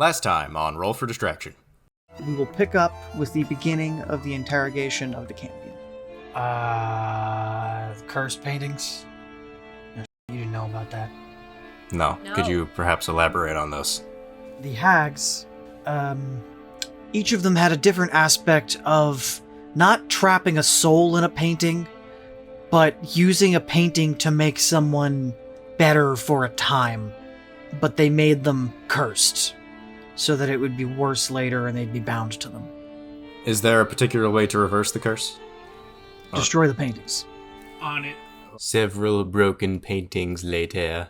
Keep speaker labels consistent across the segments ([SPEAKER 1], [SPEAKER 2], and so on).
[SPEAKER 1] Last time on Roll for Distraction.
[SPEAKER 2] We will pick up with the beginning of the interrogation of the Campion.
[SPEAKER 3] Cursed paintings? You didn't know about that.
[SPEAKER 1] No. Could you perhaps elaborate on those?
[SPEAKER 2] The hags, each of them had a different aspect of not trapping a soul in a painting, but using a painting to make someone better for a time. But they made them cursed, so that it would be worse later and they'd be bound to them.
[SPEAKER 1] Is there a particular way to reverse the curse?
[SPEAKER 2] Destroy the paintings.
[SPEAKER 4] On it.
[SPEAKER 1] Several broken paintings later.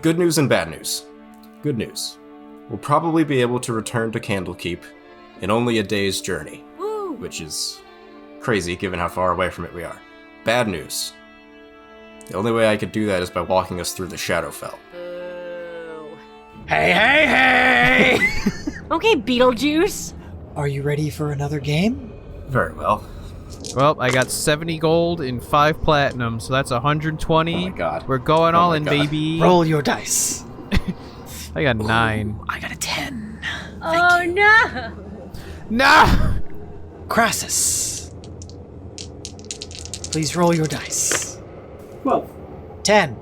[SPEAKER 1] Good news and bad news. Good news. We'll probably be able to return to Candlekeep in only a day's journey.
[SPEAKER 5] Woo!
[SPEAKER 1] Which is crazy given how far away from it we are. Bad news. The only way I could do that is by walking us through the Shadowfell.
[SPEAKER 5] Boo.
[SPEAKER 3] Hey!
[SPEAKER 5] Okay, Beetlejuice.
[SPEAKER 2] Are you ready for another game?
[SPEAKER 1] Very well.
[SPEAKER 6] Well, I got 70 gold and 5 platinum, so that's 120.
[SPEAKER 1] Oh my god.
[SPEAKER 6] We're going all in,
[SPEAKER 1] God.
[SPEAKER 6] baby.
[SPEAKER 2] Roll your dice.
[SPEAKER 6] I got 9.
[SPEAKER 2] I got a 10.
[SPEAKER 5] Oh no!
[SPEAKER 6] No!
[SPEAKER 2] Crassus. Please roll your dice.
[SPEAKER 4] 12.
[SPEAKER 2] 10.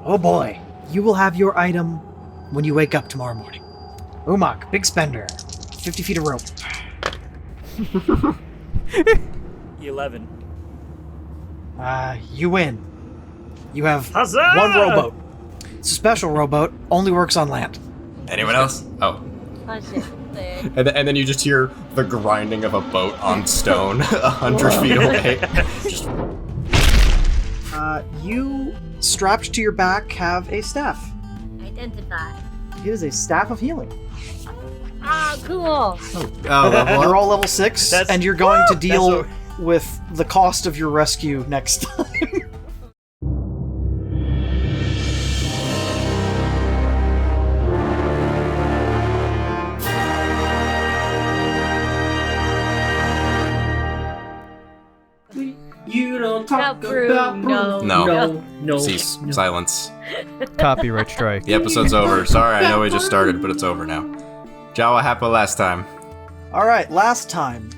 [SPEAKER 2] Oh boy. You will have your item when you wake up tomorrow morning. Umak, big spender. 50 feet of rope.
[SPEAKER 4] 11.
[SPEAKER 2] You win. You have
[SPEAKER 4] Huzzah!
[SPEAKER 2] one rowboat. It's a special rowboat, only works on land.
[SPEAKER 1] Anyone else? Oh.
[SPEAKER 5] Punch it. There.
[SPEAKER 1] And then you just hear the grinding of a boat on stone 100 feet away.
[SPEAKER 2] You, strapped to your back, have a staff.
[SPEAKER 5] Identify.
[SPEAKER 2] It is a staff of healing.
[SPEAKER 5] Ah, cool.
[SPEAKER 2] You're all level 6,
[SPEAKER 4] That's-
[SPEAKER 2] and you're going to deal
[SPEAKER 4] That's
[SPEAKER 2] with the cost of your rescue next time.
[SPEAKER 4] You don't talk
[SPEAKER 5] About Bruno.
[SPEAKER 1] No.
[SPEAKER 4] No.
[SPEAKER 1] Cease. Silence.
[SPEAKER 6] Copyright strike.
[SPEAKER 1] The episode's over. Sorry, I know we just started, but it's over now. Jawa happened last time.
[SPEAKER 2] Alright, last time,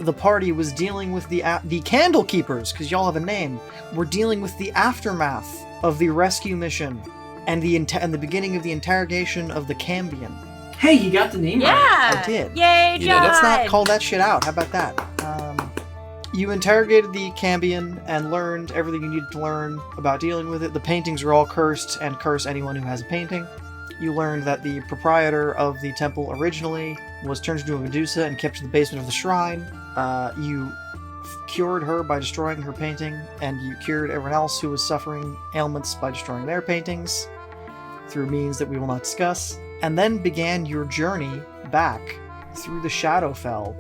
[SPEAKER 2] the party was dealing with the Candle Keepers, because y'all have a name. We're dealing with the aftermath of the rescue mission and the beginning of the interrogation of the Cambion.
[SPEAKER 4] Hey, you got the name right.
[SPEAKER 5] Yeah.
[SPEAKER 2] I did.
[SPEAKER 5] Yay,
[SPEAKER 1] You did.
[SPEAKER 5] John.
[SPEAKER 2] Let's not call that shit out. How about that? You interrogated the Cambion and learned everything you needed to learn about dealing with it. The paintings are all cursed and curse anyone who has a painting. You learned that the proprietor of the temple originally was turned into a Medusa and kept in the basement of the shrine. You cured her by destroying her painting, and you cured everyone else who was suffering ailments by destroying their paintings through means that we will not discuss. And then began your journey back through the Shadowfell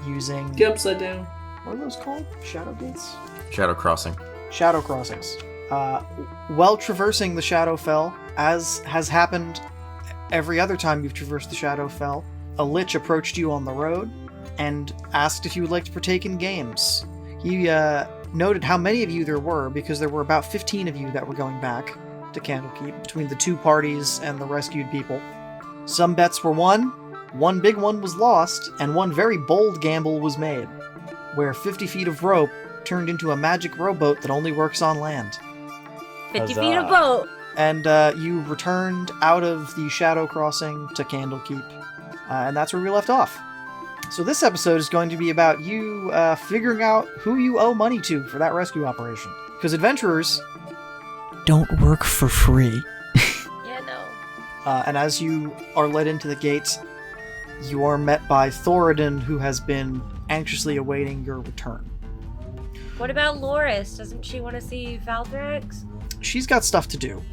[SPEAKER 2] using...
[SPEAKER 4] Get upside down.
[SPEAKER 2] What are those called? Shadow gates?
[SPEAKER 1] Shadow crossing.
[SPEAKER 2] Shadow crossings. While traversing the Shadowfell, as has happened every other time you've traversed the Shadowfell, a lich approached you on the road and asked if you would like to partake in games. He noted how many of you there were, because there were about 15 of you that were going back to Candlekeep, between the two parties and the rescued people. Some bets were won, one big one was lost, and one very bold gamble was made, where 50 feet of rope turned into a magic rowboat that only works on land.
[SPEAKER 5] 50 feet of boat.
[SPEAKER 2] And you returned out of the Shadow Crossing to Candlekeep, and that's where we left off. So this episode is going to be about you figuring out who you owe money to for that rescue operation. Because adventurers don't work for free.
[SPEAKER 5] Yeah, no.
[SPEAKER 2] And as you are led into the gates, you are met by Thoradin, who has been anxiously awaiting your return.
[SPEAKER 5] What about Loris? Doesn't she want to see Valthrax?
[SPEAKER 2] She's got stuff to do.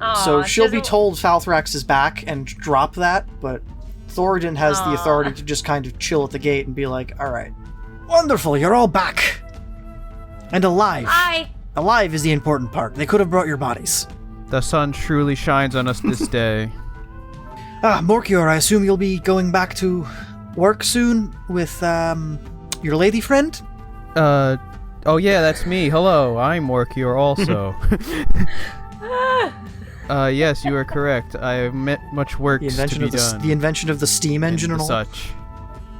[SPEAKER 5] Aw,
[SPEAKER 2] So
[SPEAKER 5] she
[SPEAKER 2] she'll be
[SPEAKER 5] doesn't-
[SPEAKER 2] told Falthrax is back and drop that, but Thoradin has the
[SPEAKER 5] Aw.
[SPEAKER 2] authority to just kind of chill at the gate and be like, alright, wonderful, you're all back. And alive.
[SPEAKER 5] Hi.
[SPEAKER 2] Alive is the important part. They could have brought your bodies.
[SPEAKER 6] The sun truly shines on us this day.
[SPEAKER 2] Morkior, I assume you'll be going back to work soon with, your lady friend?
[SPEAKER 6] Oh yeah, that's me. Hello, I'm Morkior also. Yes, you are correct. I have much work
[SPEAKER 2] The
[SPEAKER 6] to
[SPEAKER 2] invention
[SPEAKER 6] be
[SPEAKER 2] of
[SPEAKER 6] done.
[SPEAKER 2] the invention of the steam engine and all.
[SPEAKER 6] such.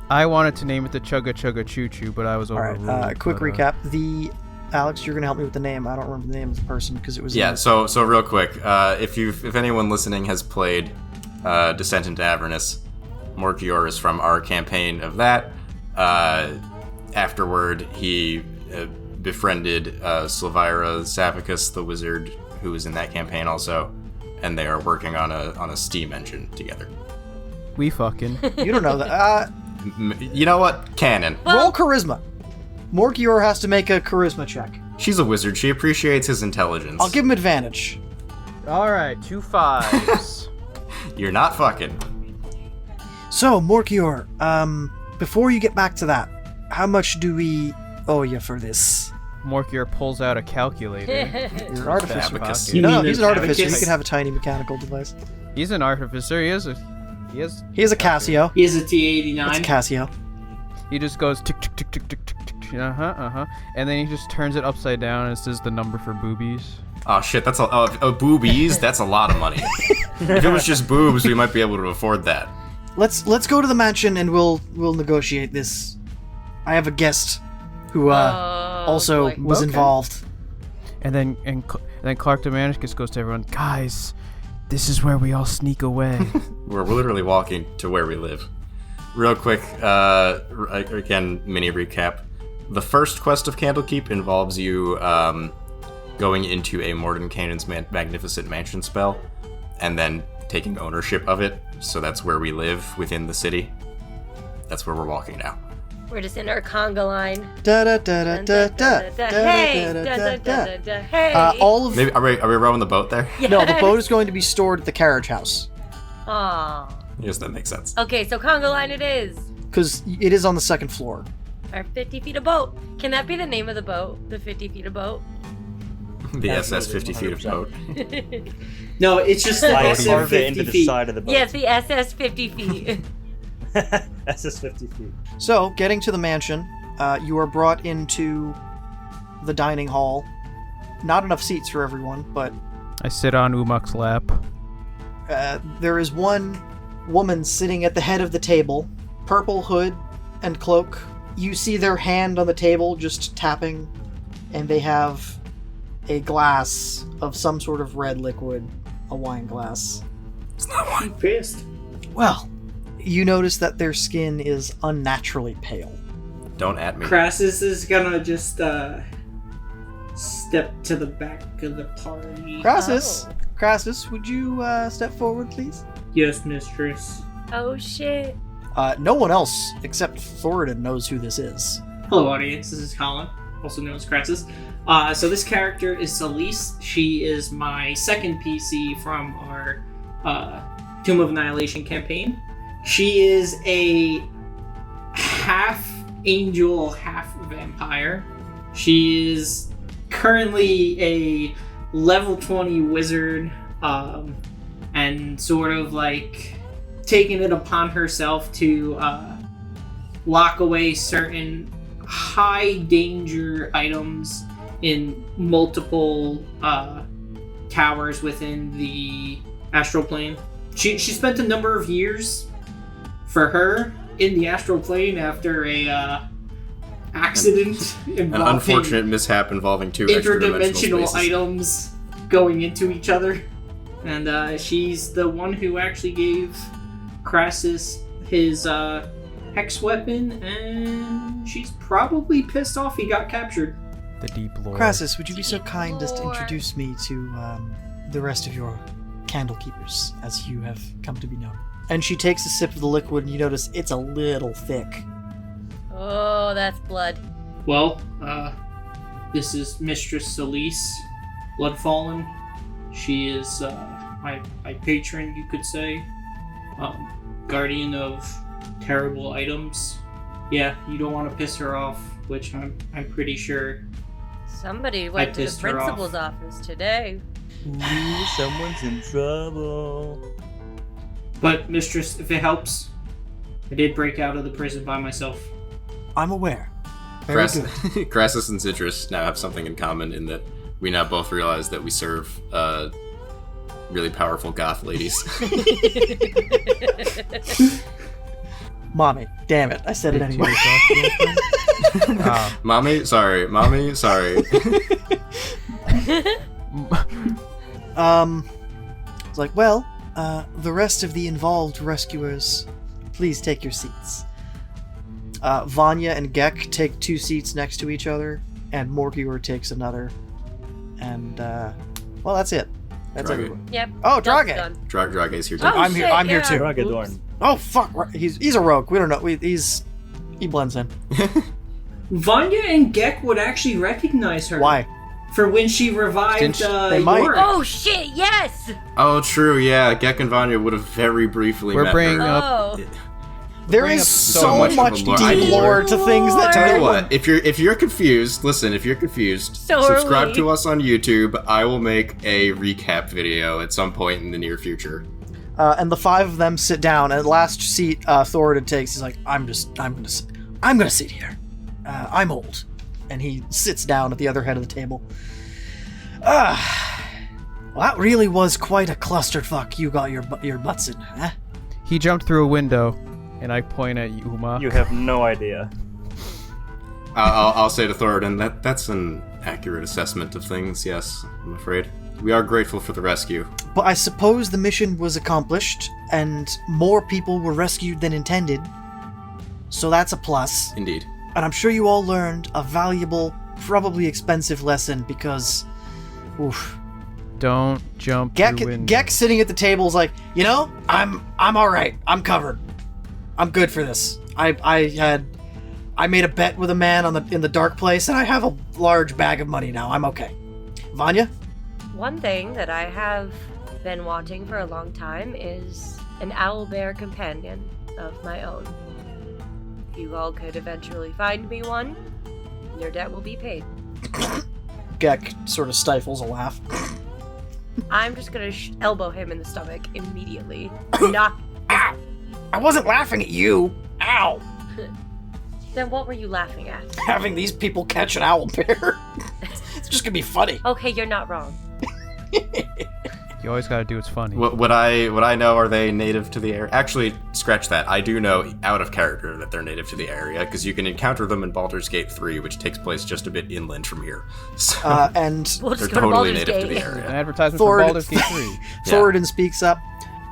[SPEAKER 6] I wanted to name it the Chugga Chugga Choo Choo, but I was
[SPEAKER 2] All
[SPEAKER 6] overruled.
[SPEAKER 2] right. Quick
[SPEAKER 6] but,
[SPEAKER 2] recap. Alex, you're gonna help me with the name. I don't remember the name of the person because it was.
[SPEAKER 1] Yeah. So real quick, if anyone listening has played Descent into Avernus, Morkior is from our campaign of that. Afterward, he befriended Sylvira Savicus, the wizard who was in that campaign also, and they are working on a steam engine together.
[SPEAKER 6] We fucking.
[SPEAKER 2] You don't know that.
[SPEAKER 1] You know what? Canon.
[SPEAKER 2] Roll charisma. Morkior has to make a charisma check.
[SPEAKER 1] She's a wizard. She appreciates his intelligence.
[SPEAKER 2] I'll give him advantage.
[SPEAKER 6] All right, 2 5s.
[SPEAKER 1] You're not fucking.
[SPEAKER 2] So, Morkior, before you get back to that, how much do we owe you for this?
[SPEAKER 6] Morkior pulls out a calculator.
[SPEAKER 2] You're an artificer.
[SPEAKER 1] Abacus.
[SPEAKER 4] You
[SPEAKER 2] No,
[SPEAKER 4] mean
[SPEAKER 2] he's an
[SPEAKER 4] an
[SPEAKER 2] artificer.
[SPEAKER 4] abacus?
[SPEAKER 2] He can have a tiny mechanical device.
[SPEAKER 6] He's an artificer. He has.
[SPEAKER 2] He has a Casio.
[SPEAKER 4] He is a
[SPEAKER 2] It's a
[SPEAKER 4] T89.
[SPEAKER 2] Casio.
[SPEAKER 6] He just goes tick tick tick tick tick tick tick. And then he just turns it upside down and it says the number for boobies.
[SPEAKER 1] Oh shit, that's boobies. That's a lot of money. If it was just boobs, we might be able to afford that.
[SPEAKER 2] Let's go to the mansion and we'll negotiate this. I have a guest who also
[SPEAKER 5] boy.
[SPEAKER 2] was
[SPEAKER 6] Okay.
[SPEAKER 2] involved.
[SPEAKER 6] And then Clark Domanicus goes to everyone, guys, this is where we all sneak away.
[SPEAKER 1] We're literally walking to where we live. Real quick, again, mini recap. The first quest of Candlekeep involves you going into a Mordenkainen's Magnificent Mansion spell, and then taking ownership of it. So that's where we live within the city. That's where we're walking now.
[SPEAKER 5] We're just in our conga line.
[SPEAKER 2] Da da da da da da.
[SPEAKER 5] Hey,
[SPEAKER 2] da, da, da, da, da.
[SPEAKER 5] hey.
[SPEAKER 2] All of
[SPEAKER 1] Maybe are we rowing the boat there?
[SPEAKER 2] no, the boat is going to be stored at the carriage house
[SPEAKER 5] Aw.
[SPEAKER 1] Yes, that makes sense.
[SPEAKER 5] Okay, so conga line it is.
[SPEAKER 2] because it is on the second floor.
[SPEAKER 5] Our 50 feet of boat. Can that be the name of the boat? The 50 feet of boat?
[SPEAKER 1] The SS
[SPEAKER 7] Absolutely,
[SPEAKER 1] 50 feet of
[SPEAKER 7] 100%.
[SPEAKER 1] boat.
[SPEAKER 4] No, it's just the
[SPEAKER 7] I
[SPEAKER 4] SM
[SPEAKER 7] carve it into
[SPEAKER 4] 50
[SPEAKER 7] the
[SPEAKER 4] feet.
[SPEAKER 7] side of the boat.
[SPEAKER 5] Yes, the SS 50 feet.
[SPEAKER 7] SS 50 feet.
[SPEAKER 2] So, getting to the mansion, you are brought into the dining hall. Not enough seats for everyone, but
[SPEAKER 6] I sit on Umak's lap.
[SPEAKER 2] there is one woman sitting at the head of the table, purple hood and cloak. You see their hand on the table just tapping, and they have a glass of some sort of red liquid, a wine glass.
[SPEAKER 4] I'm pissed.
[SPEAKER 2] Well, you notice that their skin is unnaturally pale.
[SPEAKER 1] Don't at me.
[SPEAKER 4] Crassus is gonna just step to the back of the party.
[SPEAKER 2] Crassus,
[SPEAKER 5] Oh.
[SPEAKER 2] Crassus, would you step forward, please?
[SPEAKER 4] Yes, mistress.
[SPEAKER 5] Oh shit.
[SPEAKER 2] No one else except Thoradin knows who this is.
[SPEAKER 4] Hello, audience. This is Colin, also known as Crassus. So this character is Celise. She is my second PC from our Tomb of Annihilation campaign. She is a half angel, half vampire. She is currently a level 20 wizard, and sort of like taking it upon herself to lock away certain high danger items in multiple towers within the astral plane. She spent a number of years for her in the astral plane after a accident
[SPEAKER 1] An
[SPEAKER 4] involving
[SPEAKER 1] unfortunate mishap involving two extra-dimensional
[SPEAKER 4] interdimensional
[SPEAKER 1] spaces.
[SPEAKER 4] items going into each other. And she's the one who actually gave Crassus his hex weapon, and she's probably pissed off he got captured.
[SPEAKER 6] The deep lore.
[SPEAKER 2] Crassus, would you be so
[SPEAKER 5] Deep
[SPEAKER 2] kind as to
[SPEAKER 5] lore.
[SPEAKER 2] introduce me to the rest of your candle keepers, as you have come to be known? And she takes a sip of the liquid, and you notice it's a little thick.
[SPEAKER 5] Oh, that's blood.
[SPEAKER 4] Well, this is Mistress Celise, Bloodfallen. She is my patron, you could say. Guardian of terrible items. Yeah, you don't want to piss her off, which I'm pretty sure.
[SPEAKER 5] Somebody went to the
[SPEAKER 4] pissed her off.
[SPEAKER 5] principal's office today.
[SPEAKER 7] Ooh, someone's in trouble.
[SPEAKER 4] But Mistress, if it helps, I did break out of the prison by myself.
[SPEAKER 2] I'm aware. Very good.
[SPEAKER 1] Crassus and Citrus now have something in common in that we now both realize that we serve really powerful goth ladies.
[SPEAKER 2] Mommy, damn it, I said it anyway.
[SPEAKER 1] Mommy, sorry.
[SPEAKER 2] It's like, well, the rest of the involved rescuers, please take your seats. Vanya and Gek take 2 seats next to each other, and Morkior takes another. And, well, that's it. That's
[SPEAKER 1] Drage.
[SPEAKER 2] everyone.
[SPEAKER 5] Yep.
[SPEAKER 2] Oh,
[SPEAKER 5] that's
[SPEAKER 2] Drage!
[SPEAKER 5] done.
[SPEAKER 1] Drage's here too.
[SPEAKER 5] Oh,
[SPEAKER 2] I'm here.
[SPEAKER 5] shit,
[SPEAKER 2] I'm here
[SPEAKER 5] yeah.
[SPEAKER 2] too.
[SPEAKER 7] Dragadorn.
[SPEAKER 2] Oh fuck! He's a rogue. We don't know. He blends in.
[SPEAKER 4] Vanya and Gek would actually recognize her.
[SPEAKER 2] Why?
[SPEAKER 4] For when she revived
[SPEAKER 2] They might.
[SPEAKER 4] Yorick.
[SPEAKER 5] Oh shit! Yes.
[SPEAKER 1] Oh, true. Yeah, Gek and Vanya would have very briefly
[SPEAKER 6] We're
[SPEAKER 1] met
[SPEAKER 6] bringing
[SPEAKER 1] her.
[SPEAKER 6] up.
[SPEAKER 5] Oh.
[SPEAKER 2] There
[SPEAKER 6] bring
[SPEAKER 2] is
[SPEAKER 6] up
[SPEAKER 2] so
[SPEAKER 1] much
[SPEAKER 2] much
[SPEAKER 1] of a lore.
[SPEAKER 2] deep lore to things that
[SPEAKER 1] Tell you
[SPEAKER 2] no one-
[SPEAKER 1] what, if you're confused, listen. If you're confused,
[SPEAKER 5] So
[SPEAKER 1] subscribe
[SPEAKER 5] early.
[SPEAKER 1] to us on YouTube. I will make a recap video at some point in the near future.
[SPEAKER 2] And the 5 of them sit down. And last seat Thoradin takes. He's like, I'm gonna sit here. I'm old, and he sits down at the other head of the table. Well, that really was quite a clusterfuck you got your butts in, huh?
[SPEAKER 6] He jumped through a window, and I point at Uma.
[SPEAKER 7] You have no idea.
[SPEAKER 1] I'll say to Thoradin that's an accurate assessment of things. Yes, I'm afraid we are grateful for the rescue.
[SPEAKER 2] But I suppose the mission was accomplished, and more people were rescued than intended. So that's a plus.
[SPEAKER 1] Indeed.
[SPEAKER 2] And I'm sure you all learned a valuable, probably expensive lesson because, oof.
[SPEAKER 6] Don't jump through windows.
[SPEAKER 2] Gek sitting at the table is like, you know, I'm all right. I'm covered. I'm good for this. I made a bet with a man in the dark place, and I have a large bag of money now. I'm okay. Vanya?
[SPEAKER 5] One thing that I have been wanting for a long time is an owlbear companion of my own. If you all could eventually find me one, your debt will be paid.
[SPEAKER 2] Gek sort of stifles a laugh.
[SPEAKER 5] I'm just gonna elbow him in the stomach immediately. Knock.
[SPEAKER 2] Ow! I wasn't laughing at you. Ow!
[SPEAKER 5] Then what were you laughing at?
[SPEAKER 2] Having these people catch an owl bear. It's just gonna be funny.
[SPEAKER 5] Okay, you're not wrong.
[SPEAKER 6] You always gotta do what's funny.
[SPEAKER 1] Would I know, are they native to the area? Actually, scratch that. I do know out of character that they're native to the area, because you can encounter them in Baldur's Gate 3, which takes place just a bit inland from here. So
[SPEAKER 2] And
[SPEAKER 5] We'll
[SPEAKER 1] they're
[SPEAKER 5] just go to
[SPEAKER 1] totally
[SPEAKER 5] Baldur's
[SPEAKER 1] native to
[SPEAKER 5] Gate.
[SPEAKER 1] the
[SPEAKER 6] An
[SPEAKER 1] area.
[SPEAKER 6] advertisement
[SPEAKER 2] Thor-
[SPEAKER 6] for Baldur's Gate 3.
[SPEAKER 2] Thoradin speaks up.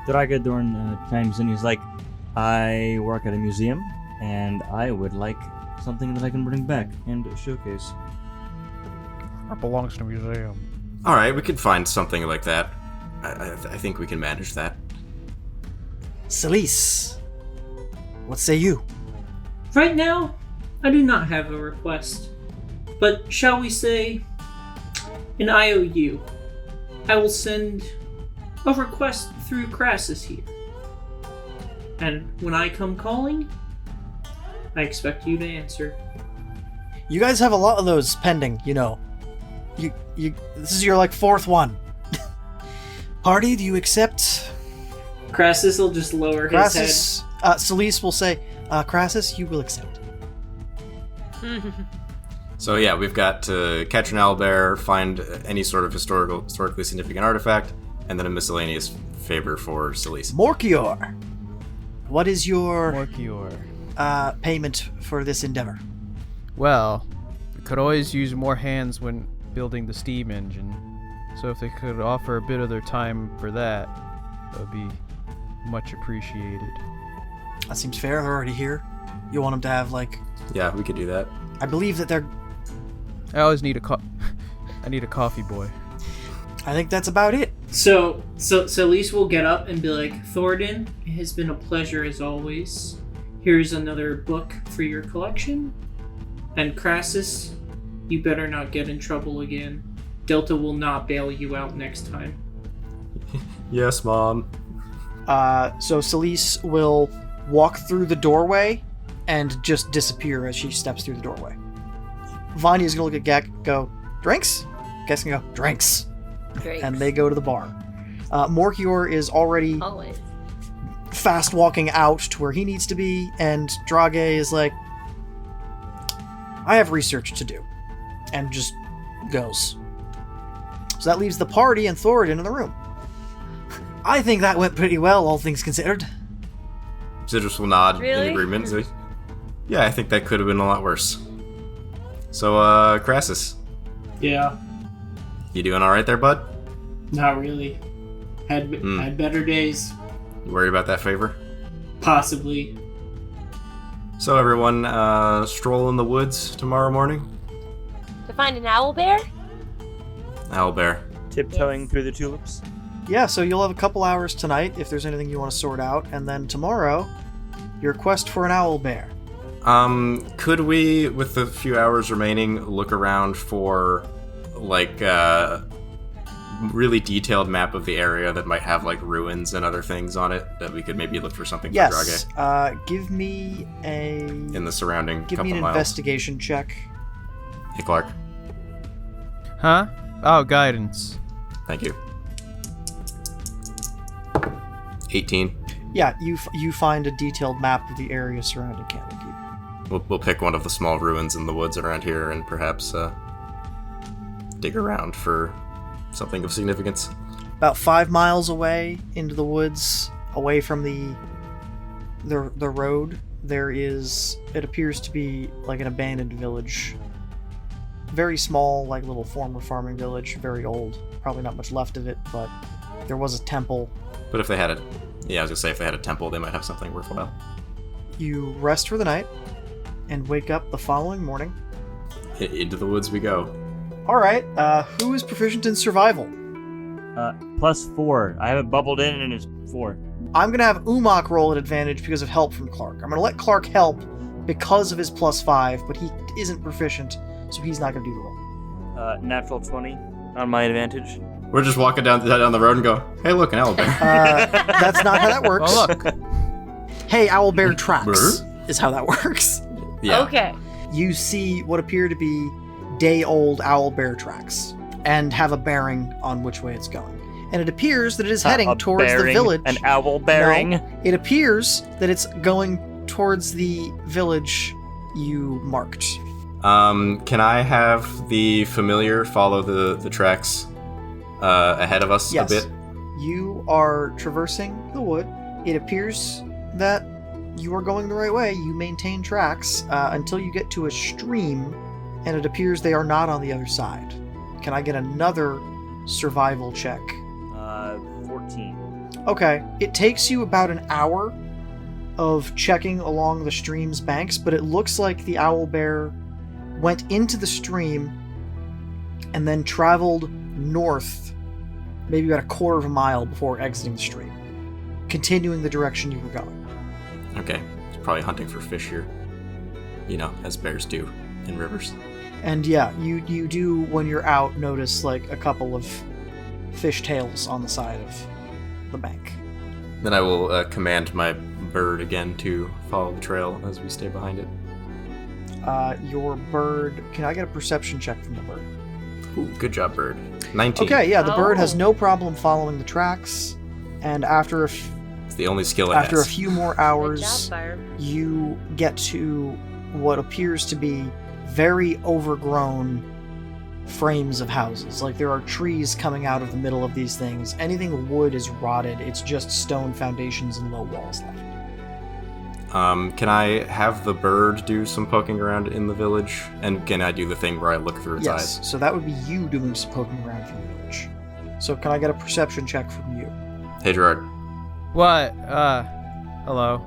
[SPEAKER 7] Dragadorn chimes in. He's like, I work at a museum, and I would like something that I can bring back and showcase.
[SPEAKER 6] It belongs to a museum.
[SPEAKER 1] All right, we could find something like that. I think we can manage that.
[SPEAKER 2] Celise, what say you?
[SPEAKER 4] Right now, I do not have a request. But shall we say, an IOU. I will send a request through Crassus here. And when I come calling, I expect you to answer.
[SPEAKER 2] You guys have a lot of those pending, you know. You this is your like 4th one. Party, do you accept?
[SPEAKER 4] Crassus will just lower his head.
[SPEAKER 2] Crassus, Celise will say, Crassus, you will accept.
[SPEAKER 1] So yeah, we've got to catch an owlbear, find any sort of historically significant artifact, and then a miscellaneous favor for Celise.
[SPEAKER 2] Morkior, what is your
[SPEAKER 6] Morkior.
[SPEAKER 2] payment for this endeavor?
[SPEAKER 6] Well, we could always use more hands when building the steam engine. So if they could offer a bit of their time for that, that would be much appreciated.
[SPEAKER 2] That seems fair. They're already here. You want them to have like?
[SPEAKER 1] Yeah, we could do that.
[SPEAKER 2] I believe that they're.
[SPEAKER 6] I always need I need a coffee boy.
[SPEAKER 2] I think that's about it.
[SPEAKER 4] So Celise will get up and be like, Thoradin, it has been a pleasure as always. Here's another book for your collection. And Crassus, you better not get in trouble again. Delta will not bail you out next time.
[SPEAKER 1] Yes, Mom.
[SPEAKER 2] So Celise will walk through the doorway and just disappear as she steps through the doorway. Vanya's gonna look at Gek, go, drinks? Gek's gonna go, drinks.
[SPEAKER 5] Great.
[SPEAKER 2] And they go to the bar. Morkior is already
[SPEAKER 5] Always.
[SPEAKER 2] fast walking out to where he needs to be, and Drage is like, I have research to do. And just goes. So that leaves the party and Thoradin in the room. I think that went pretty well, all things considered.
[SPEAKER 1] Citrus will nod
[SPEAKER 5] Really?
[SPEAKER 1] in agreement. Say, yeah, I think that could have been a lot worse. So, Crassus,
[SPEAKER 4] Yeah,
[SPEAKER 1] you doing all right there, bud?
[SPEAKER 4] not really. Had better days,
[SPEAKER 1] You worried about that favor?
[SPEAKER 4] possibly.
[SPEAKER 1] So, everyone, stroll in the woods tomorrow morning.
[SPEAKER 5] To find an owl bear?
[SPEAKER 1] Owlbear.
[SPEAKER 7] Tiptoeing through the tulips.
[SPEAKER 2] Yeah, so you'll have a couple hours tonight if there's anything you want to sort out, and then tomorrow, your quest for an owl bear.
[SPEAKER 1] Could we, with the few hours remaining, look around for, like, really detailed map of the area that might have, like, ruins and other things on it, that we could maybe look for something for
[SPEAKER 2] Yes.
[SPEAKER 1] Drage
[SPEAKER 2] Give me
[SPEAKER 1] in the surrounding
[SPEAKER 2] Give
[SPEAKER 1] couple
[SPEAKER 2] me an
[SPEAKER 1] miles?
[SPEAKER 2] investigation check.
[SPEAKER 1] Hey, Clark.
[SPEAKER 6] Huh? Oh, guidance.
[SPEAKER 1] Thank you. 18.
[SPEAKER 2] Yeah, you find a detailed map of the area surrounding Candlekeep.
[SPEAKER 1] We'll pick one of the small ruins in the woods around here and perhaps dig around for something of significance.
[SPEAKER 2] About 5 miles away into the woods, away from the road, there is, it appears to be like an abandoned village. Very small, like little former farming village, very old. Probably not much left of it, but there was a temple.
[SPEAKER 1] But if they had I was gonna say if they had a temple, they might have something worthwhile.
[SPEAKER 2] You rest for the night and wake up the following morning.
[SPEAKER 1] Into the woods we go.
[SPEAKER 2] Alright, who is proficient in survival?
[SPEAKER 7] +4. I have it bubbled in and it's 4.
[SPEAKER 2] I'm gonna have Umok roll at advantage because of help from Clark. I'm gonna let Clark help because of his +5, but he isn't proficient, so he's not gonna do the roll.
[SPEAKER 7] Natural 20 on my advantage.
[SPEAKER 1] We're just walking down the road and go, hey, look, an owlbear.
[SPEAKER 2] That's not how that works.
[SPEAKER 6] Oh, look.
[SPEAKER 2] Hey, owlbear tracks
[SPEAKER 1] Bird?
[SPEAKER 2] is how that works.
[SPEAKER 1] Yeah.
[SPEAKER 5] Okay.
[SPEAKER 2] You see what appear to be day-old owlbear tracks and have a bearing on which way it's going. And it appears that it is heading
[SPEAKER 7] A
[SPEAKER 2] towards
[SPEAKER 7] bearing,
[SPEAKER 2] the village.
[SPEAKER 7] An owl bearing.
[SPEAKER 2] No, it appears that it's going towards the village you marked.
[SPEAKER 1] Can I have the familiar follow the tracks ahead of us
[SPEAKER 2] Yes.
[SPEAKER 1] a bit?
[SPEAKER 2] You are traversing the wood. It appears that you are going the right way. You maintain tracks until you get to a stream, and it appears they are not on the other side. Can I get another survival check?
[SPEAKER 7] 14.
[SPEAKER 2] Okay. It takes you about an hour of checking along the stream's banks, but it looks like the owlbear went into the stream and then traveled north, maybe about a quarter of a mile before exiting the stream, continuing the direction you were going.
[SPEAKER 1] Okay. It's probably hunting for fish here. You know, as bears do in rivers.
[SPEAKER 2] And yeah, you do, when you're out, notice like a couple of fish tails on the side of the bank.
[SPEAKER 1] Then I will command my bird again to follow the trail as we stay behind it.
[SPEAKER 2] Your bird, can I get a perception check from the bird?
[SPEAKER 1] Ooh, good job, bird. 19.
[SPEAKER 2] Okay, yeah, the bird has
[SPEAKER 5] Oh.
[SPEAKER 2] no problem following the tracks, and after
[SPEAKER 1] It's the only skill it
[SPEAKER 2] after a
[SPEAKER 1] has.
[SPEAKER 2] few more
[SPEAKER 5] Good
[SPEAKER 2] hours,
[SPEAKER 5] job, Barb.
[SPEAKER 2] you get to what appears to be very overgrown frames of houses. Like there are trees coming out of the middle of these things. Anything wood is rotted. It's just stone foundations and low walls left.
[SPEAKER 1] Can I have the bird do some poking around in the village? And can I do the thing where I look through its
[SPEAKER 2] Yes,
[SPEAKER 1] eyes?
[SPEAKER 2] so that would be you doing some poking around through the village. So can I get a perception check from you?
[SPEAKER 1] Hey, Gerard.
[SPEAKER 6] What? Hello.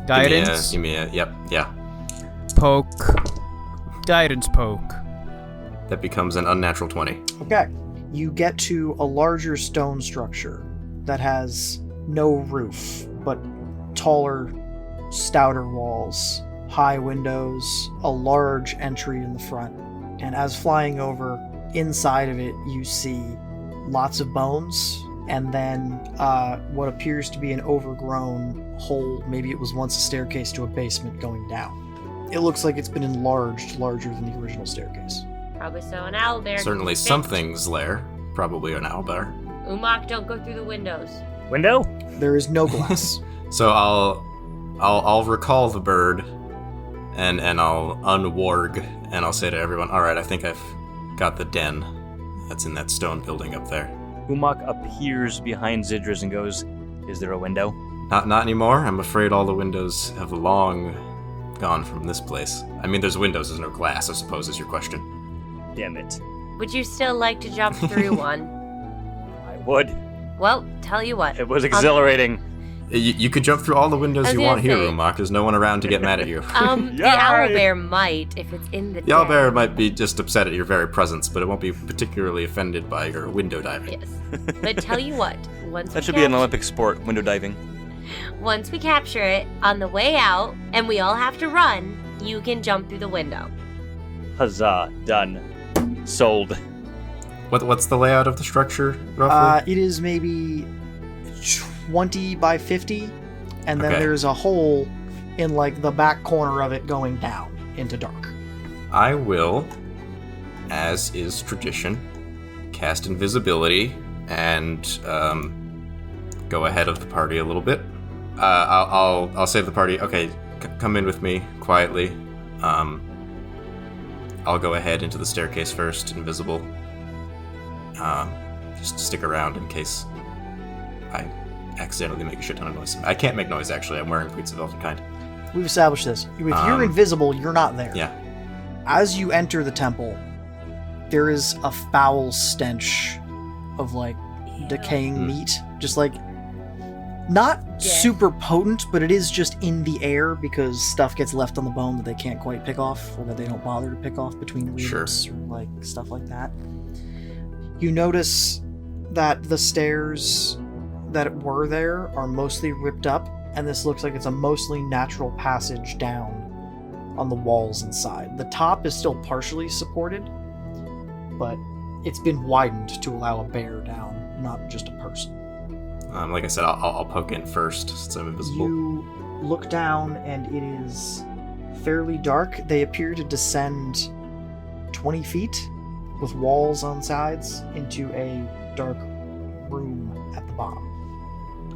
[SPEAKER 6] Guidance?
[SPEAKER 1] Give me a yep, yeah.
[SPEAKER 6] Poke. Guidance poke.
[SPEAKER 1] That becomes an unnatural 20.
[SPEAKER 2] Okay. You get to a larger stone structure that has no roof, but taller, stouter walls, high windows, a large entry in the front. And as flying over, inside of it, you see lots of bones, and then what appears to be an overgrown hole. Maybe it was once a staircase to a basement going down. It looks like it's been enlarged larger than the original staircase.
[SPEAKER 5] Probably so an owl bear.
[SPEAKER 1] Certainly
[SPEAKER 5] Fit.
[SPEAKER 1] something's there. Probably an owlbear.
[SPEAKER 5] Umok, don't go through the windows.
[SPEAKER 7] Window?
[SPEAKER 2] There is no glass.
[SPEAKER 1] So I'll recall the bird, and I'll unwarg, and I'll say to everyone, all right, I think I've got the den that's in that stone building up there.
[SPEAKER 7] Umak appears behind Zidris and goes, "Is there a window?"
[SPEAKER 1] Not anymore. I'm afraid all the windows have long gone from this place. I mean, there's windows, there's no glass, I suppose, is your question.
[SPEAKER 7] Damn it.
[SPEAKER 5] Would you still like to jump through one?
[SPEAKER 7] I would.
[SPEAKER 5] Well, tell you what.
[SPEAKER 7] It was exhilarating.
[SPEAKER 1] You could jump through all the windows you want here, Umak. There's no one around to get mad at you.
[SPEAKER 5] The owlbear might, if it's in the
[SPEAKER 1] The owlbear might be just upset at your very presence, but it won't be particularly offended by your window diving.
[SPEAKER 5] Yes. But tell you what,
[SPEAKER 7] That should be an Olympic sport, window diving.
[SPEAKER 5] Once we capture it, on the way out, and we all have to run, you can jump through the window.
[SPEAKER 7] Huzzah. Done. Sold.
[SPEAKER 1] What's the layout of the structure, roughly?
[SPEAKER 2] It is maybe 20 by 50, and then
[SPEAKER 1] Okay.
[SPEAKER 2] there's a hole in like the back corner of it going down into dark.
[SPEAKER 1] I will, as is tradition, cast invisibility and go ahead of the party a little bit. I'll say to the party, okay, come in with me quietly. I'll go ahead into the staircase first, invisible. Just stick around in case I accidentally make a shit ton of noise. I can't make noise, actually. I'm wearing boots of elven kind.
[SPEAKER 2] We've established this. If you're invisible, you're not there.
[SPEAKER 1] Yeah.
[SPEAKER 2] As you enter the temple, there is a foul stench of like decaying meat. Just like, not super potent, but it is just in the air because stuff gets left on the bone that they can't quite pick off, or that they don't bother to pick off between ribs or like stuff like that. You notice that the stairs that were there are mostly ripped up, and this looks like it's a mostly natural passage down on the walls inside. The top is still partially supported, but it's been widened to allow a bear down, not just a person.
[SPEAKER 1] Like I said, I'll poke in first since I'm invisible.
[SPEAKER 2] You look down, and it is fairly dark. They appear to descend 20 feet with walls on sides into a dark room at the bottom.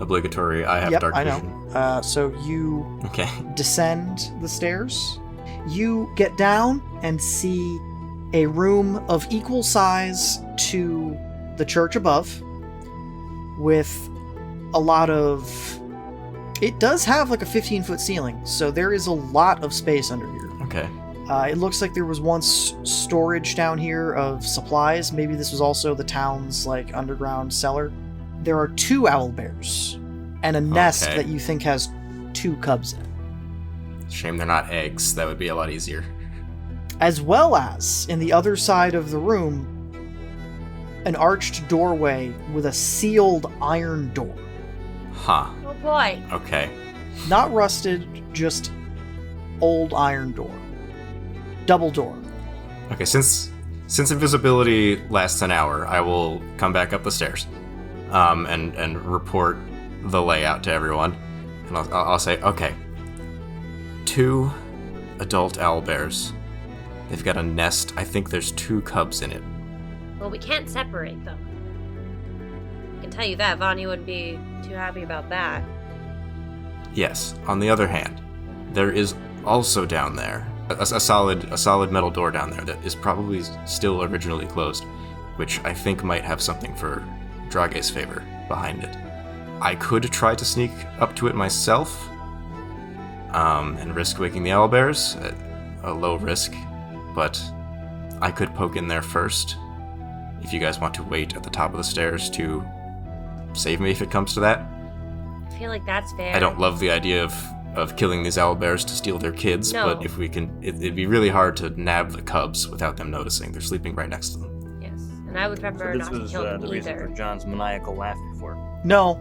[SPEAKER 1] Obligatory, I have dark vision.
[SPEAKER 2] I know. So you
[SPEAKER 1] Okay.
[SPEAKER 2] descend the stairs. You get down and see a room of equal size to the church above, with a lot of... It does have like a 15-foot ceiling, so there is a lot of space under here.
[SPEAKER 1] Okay.
[SPEAKER 2] It looks like there was once storage down here of supplies. Maybe this was also the town's like underground cellar. There are 2 owlbears and a nest that you think has 2 cubs in it.
[SPEAKER 1] Shame they're not eggs. That would be a lot easier.
[SPEAKER 2] As well as, in the other side of the room, an arched doorway with a sealed iron door.
[SPEAKER 1] Huh.
[SPEAKER 5] Oh boy.
[SPEAKER 1] Okay.
[SPEAKER 2] Not rusted, just old iron door. Double door.
[SPEAKER 1] Okay, since invisibility lasts an hour, I will come back up the stairs, and report the layout to everyone, and I'll say, okay, 2 adult owlbears. They've got a nest. I think there's 2 cubs in it.
[SPEAKER 5] Well, we can't separate them. I can tell you that. Vanya wouldn't be too happy about that.
[SPEAKER 1] Yes. On the other hand, there is also down there a solid metal door down there that is probably still originally closed, which I think might have something for Drage's favor behind it. I could try to sneak up to it myself, and risk waking the owlbears at a low risk, but I could poke in there first if you guys want to wait at the top of the stairs to save me if it comes to that.
[SPEAKER 5] I feel like that's fair.
[SPEAKER 1] I don't love the idea of killing these owlbears to steal their kids,
[SPEAKER 5] No.
[SPEAKER 1] but if we can, it'd be really hard to nab the cubs without them noticing. They're sleeping right next to them.
[SPEAKER 5] Yes, and I would prefer
[SPEAKER 7] So
[SPEAKER 5] not
[SPEAKER 7] this
[SPEAKER 5] to
[SPEAKER 7] was
[SPEAKER 5] kill them
[SPEAKER 7] the reason
[SPEAKER 5] either.
[SPEAKER 7] for John's maniacal laugh before.
[SPEAKER 2] No,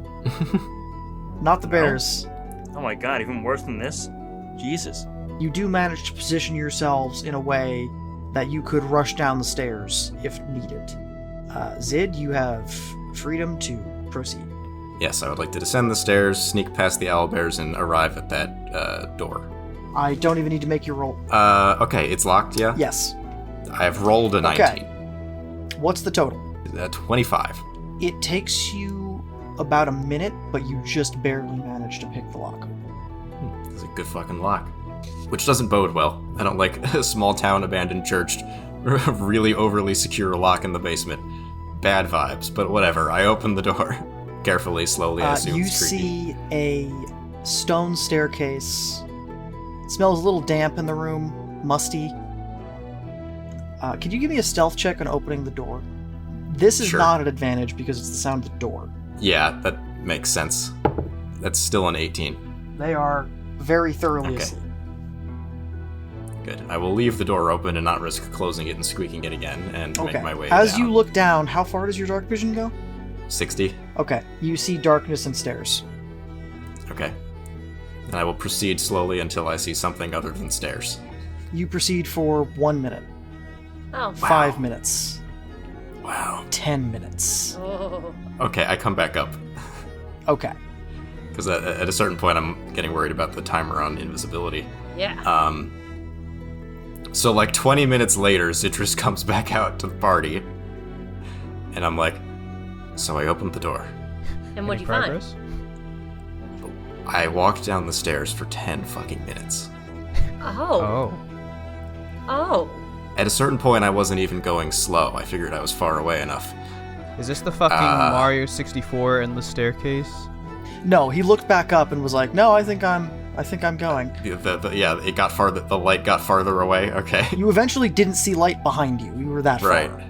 [SPEAKER 2] not the
[SPEAKER 7] No?
[SPEAKER 2] bears.
[SPEAKER 7] Oh my god, even worse than this? Jesus.
[SPEAKER 2] You do manage to position yourselves in a way that you could rush down the stairs if needed. Zid, you have freedom to proceed.
[SPEAKER 1] Yes, I would like to descend the stairs, sneak past the owlbears, and arrive at that door.
[SPEAKER 2] I don't even need to make your roll.
[SPEAKER 1] Okay, it's locked, yeah?
[SPEAKER 2] Yes.
[SPEAKER 1] I have rolled a 19.
[SPEAKER 2] Okay. What's the total?
[SPEAKER 1] 25.
[SPEAKER 2] It takes you about a minute, but you just barely manage to pick the lock open.
[SPEAKER 1] It's a good fucking lock. Which doesn't bode well. I don't like a small town abandoned church, really overly secure lock in the basement. bad vibes, but whatever. I open the door. Carefully, slowly, I assume
[SPEAKER 2] You
[SPEAKER 1] it's creaky.
[SPEAKER 2] see a stone staircase. It smells a little damp in the room, musty. Could you give me a stealth check on opening the door? This is
[SPEAKER 1] Sure.
[SPEAKER 2] not an advantage because it's the sound of the door.
[SPEAKER 1] Yeah, that makes sense. That's still an 18.
[SPEAKER 2] They are very thoroughly
[SPEAKER 1] Okay.
[SPEAKER 2] asleep.
[SPEAKER 1] Good. I will leave the door open and not risk closing it and squeaking it again, and
[SPEAKER 2] Okay.
[SPEAKER 1] make my way
[SPEAKER 2] As
[SPEAKER 1] down.
[SPEAKER 2] you look down, how far does your dark vision go?
[SPEAKER 1] 60.
[SPEAKER 2] Okay, you see darkness and stairs.
[SPEAKER 1] Okay. Then I will proceed slowly until I see something other than stairs.
[SPEAKER 2] You proceed for 1 minute,
[SPEAKER 5] Oh.
[SPEAKER 2] 5 minutes,
[SPEAKER 1] Wow.
[SPEAKER 2] 10 minutes.
[SPEAKER 5] Oh.
[SPEAKER 1] Okay, I come back up.
[SPEAKER 2] Okay.
[SPEAKER 1] Because at a certain point, I'm getting worried about the timer on invisibility.
[SPEAKER 5] Yeah.
[SPEAKER 1] So like 20 minutes later, Citrus comes back out to the party. And I'm like, so I opened the door.
[SPEAKER 5] And what'd
[SPEAKER 6] Any
[SPEAKER 5] you find?
[SPEAKER 6] progress?
[SPEAKER 1] I walked down the stairs for 10 fucking minutes.
[SPEAKER 5] Oh. Oh.
[SPEAKER 1] At a certain point, I wasn't even going slow. I figured I was far away enough.
[SPEAKER 6] Is this the fucking Mario 64 endless staircase?
[SPEAKER 2] No, he looked back up and was like, "No, I think I'm going."
[SPEAKER 1] Yeah, it got farther. The light got farther away. Okay.
[SPEAKER 2] You eventually didn't see light behind you. You were that
[SPEAKER 1] Right.
[SPEAKER 2] far.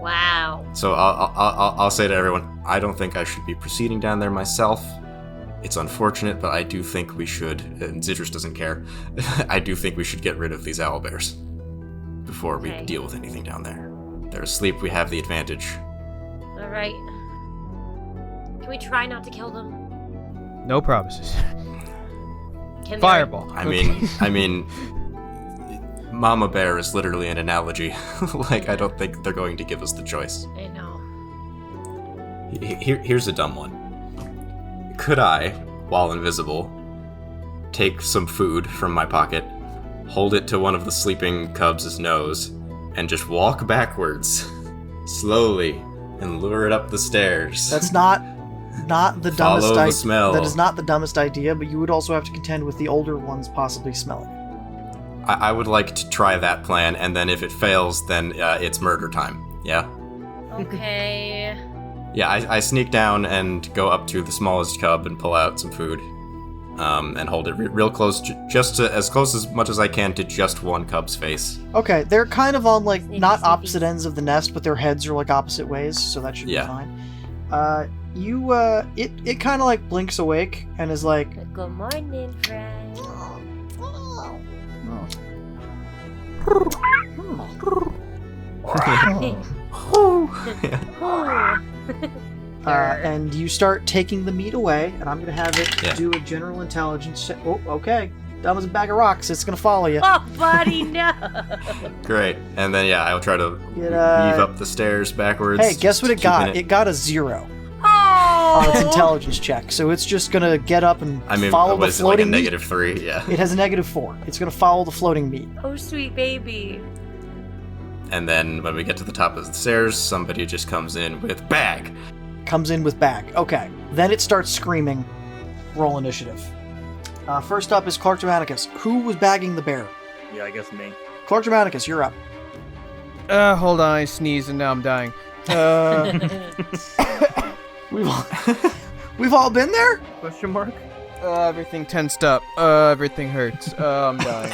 [SPEAKER 5] Wow.
[SPEAKER 1] So I'll say to everyone, I don't think I should be proceeding down there myself. It's unfortunate, but I do think we should, and Citrus doesn't care, I do think we should get rid of these owlbears before we
[SPEAKER 5] Okay.
[SPEAKER 1] deal with anything down there. They're asleep, we have the advantage.
[SPEAKER 5] All right. Can we try not to kill them?
[SPEAKER 6] No promises.
[SPEAKER 5] Can
[SPEAKER 6] Fireball.
[SPEAKER 1] I mean, Mama Bear is literally an analogy. Like, I don't think they're going to give us the choice.
[SPEAKER 5] I know.
[SPEAKER 1] Here's a dumb one. Could I, while invisible, take some food from my pocket, hold it to one of the sleeping cubs' nose, and just walk backwards, slowly, and lure it up the stairs?
[SPEAKER 2] That's not the
[SPEAKER 1] Follow
[SPEAKER 2] dumbest
[SPEAKER 1] the
[SPEAKER 2] idea.
[SPEAKER 1] smell.
[SPEAKER 2] That is not the dumbest idea, but you would also have to contend with the older ones possibly smelling.
[SPEAKER 1] I would like to try that plan, and then if it fails, then it's murder time. Yeah?
[SPEAKER 5] Okay.
[SPEAKER 1] Yeah, I sneak down and go up to the smallest cub and pull out some food, and hold it real close, as close as much as I can to just one cub's face.
[SPEAKER 2] Okay, they're kind of on like
[SPEAKER 5] Sneaky,
[SPEAKER 2] not
[SPEAKER 5] sneaky.
[SPEAKER 2] opposite ends of the nest, but their heads are like opposite ways, so that should
[SPEAKER 1] Yeah.
[SPEAKER 2] be fine. It kind of like blinks awake and is like,
[SPEAKER 5] Good morning, friend.
[SPEAKER 2] and you start taking the meat away, and I'm gonna have it
[SPEAKER 1] Yeah.
[SPEAKER 2] do a general intelligence check. Oh, okay. Dumb as a bag of rocks. It's gonna follow you.
[SPEAKER 5] Oh, buddy, no.
[SPEAKER 1] Great. And then, yeah, I'll try to weave
[SPEAKER 2] It,
[SPEAKER 1] up the stairs backwards.
[SPEAKER 2] Hey, guess what it
[SPEAKER 1] keeping
[SPEAKER 2] got? It got a 0
[SPEAKER 5] Oh.
[SPEAKER 2] on its intelligence check, so it's just gonna get up and
[SPEAKER 1] I mean,
[SPEAKER 2] follow the
[SPEAKER 1] was it like a
[SPEAKER 2] floating meat.
[SPEAKER 1] -3? Yeah.
[SPEAKER 2] It has a -4. It's gonna follow the floating meat.
[SPEAKER 5] Oh, sweet baby.
[SPEAKER 1] And then when we get to the top of the stairs, somebody just comes in with bag.
[SPEAKER 2] Comes in with bag. Okay. Then it starts screaming. Roll initiative. First up is Clark Dramaticus. Who was bagging the bear?
[SPEAKER 7] Yeah, I guess me.
[SPEAKER 2] Clark Dramaticus, you're up.
[SPEAKER 6] Hold on, I sneezed and now I'm dying.
[SPEAKER 2] We've all been there?
[SPEAKER 7] Question mark?
[SPEAKER 6] Everything tensed up. Everything hurts. I'm dying.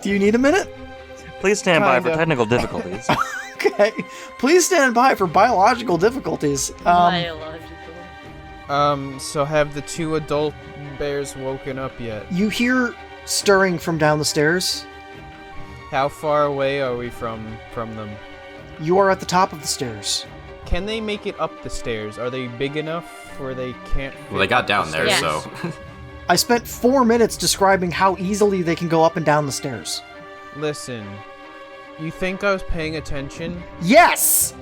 [SPEAKER 2] Do you need a minute?
[SPEAKER 7] Please stand by for
[SPEAKER 6] Kinda.
[SPEAKER 7] technical difficulties.
[SPEAKER 2] Okay. Please stand by for biological difficulties.
[SPEAKER 5] Biological.
[SPEAKER 6] So have the 2 adult bears woken up yet?
[SPEAKER 2] You hear stirring from down the stairs.
[SPEAKER 6] How far away are we from them?
[SPEAKER 2] You are at the top of the stairs.
[SPEAKER 6] Can they make it up the stairs? Are they big enough where they can't?
[SPEAKER 1] Well, they
[SPEAKER 6] fit
[SPEAKER 1] got
[SPEAKER 6] up
[SPEAKER 1] down
[SPEAKER 6] the
[SPEAKER 1] there,
[SPEAKER 5] Yes.
[SPEAKER 1] so.
[SPEAKER 2] I spent 4 minutes describing how easily they can go up and down the stairs.
[SPEAKER 6] Listen, you think I was paying attention?
[SPEAKER 2] Yes!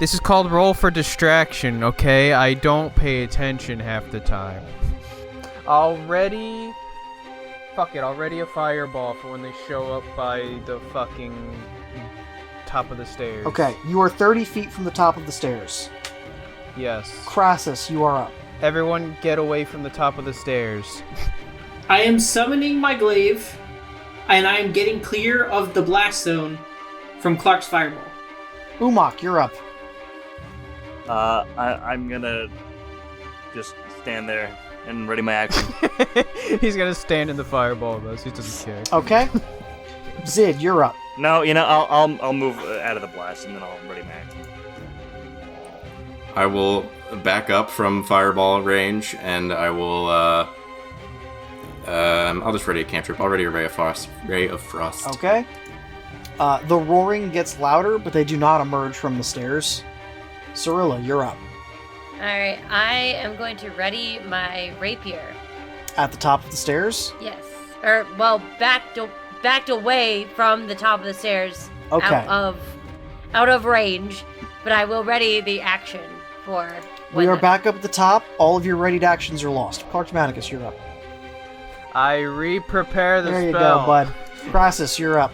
[SPEAKER 6] This is called roll for distraction, okay? I don't pay attention half the time. Already... Fuck it, already a fireball for when they show up by the fucking top of the stairs.
[SPEAKER 2] Okay, you are 30 feet from the top of the stairs.
[SPEAKER 6] Yes.
[SPEAKER 2] Crassus, you are up.
[SPEAKER 6] Everyone get away from the top of the stairs.
[SPEAKER 4] I am summoning my glaive, and I am getting clear of the blast zone from Clark's fireball.
[SPEAKER 2] Umok, you're up.
[SPEAKER 7] I'm gonna just stand there and ready my action.
[SPEAKER 6] He's gonna stand in the fireball with us. He doesn't care.
[SPEAKER 2] Okay. Zid, you're up.
[SPEAKER 7] No, I'll move out of the blast and then I'll ready my action.
[SPEAKER 1] I will back up from fireball range, and I will. I'll just ready a cantrip. I'll ready a ray of frost.
[SPEAKER 2] Okay. The roaring gets louder, but they do not emerge from the stairs. Cirilla, you're up.
[SPEAKER 5] Alright, I am going to ready my rapier.
[SPEAKER 2] At the top of the stairs?
[SPEAKER 5] Yes. Backed away from the top of the stairs.
[SPEAKER 2] Okay.
[SPEAKER 5] Out of range. But I will ready the action for
[SPEAKER 2] We are back up at the top. All of your readied actions are lost. Clarkmanicus, you're up.
[SPEAKER 6] I re-prepare the
[SPEAKER 2] There you
[SPEAKER 6] spell.
[SPEAKER 2] go, bud. Crassus, you're up.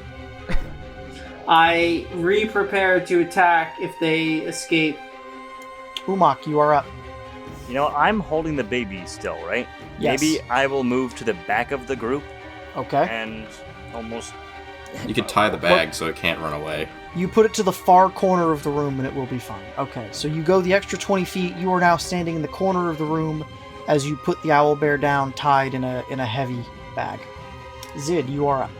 [SPEAKER 4] I re-prepare to attack if they escape.
[SPEAKER 2] Umok, you are up.
[SPEAKER 7] I'm holding the baby still, right?
[SPEAKER 2] Yes.
[SPEAKER 7] Maybe I will move to the back of the group
[SPEAKER 2] Okay.
[SPEAKER 7] and almost...
[SPEAKER 1] You could tie the bag so it can't run away.
[SPEAKER 2] You put it to the far corner of the room and it will be fine. Okay, so you go the extra 20 feet. You are now standing in the corner of the room as you put the owlbear down tied in a heavy bag. Zid, you are up.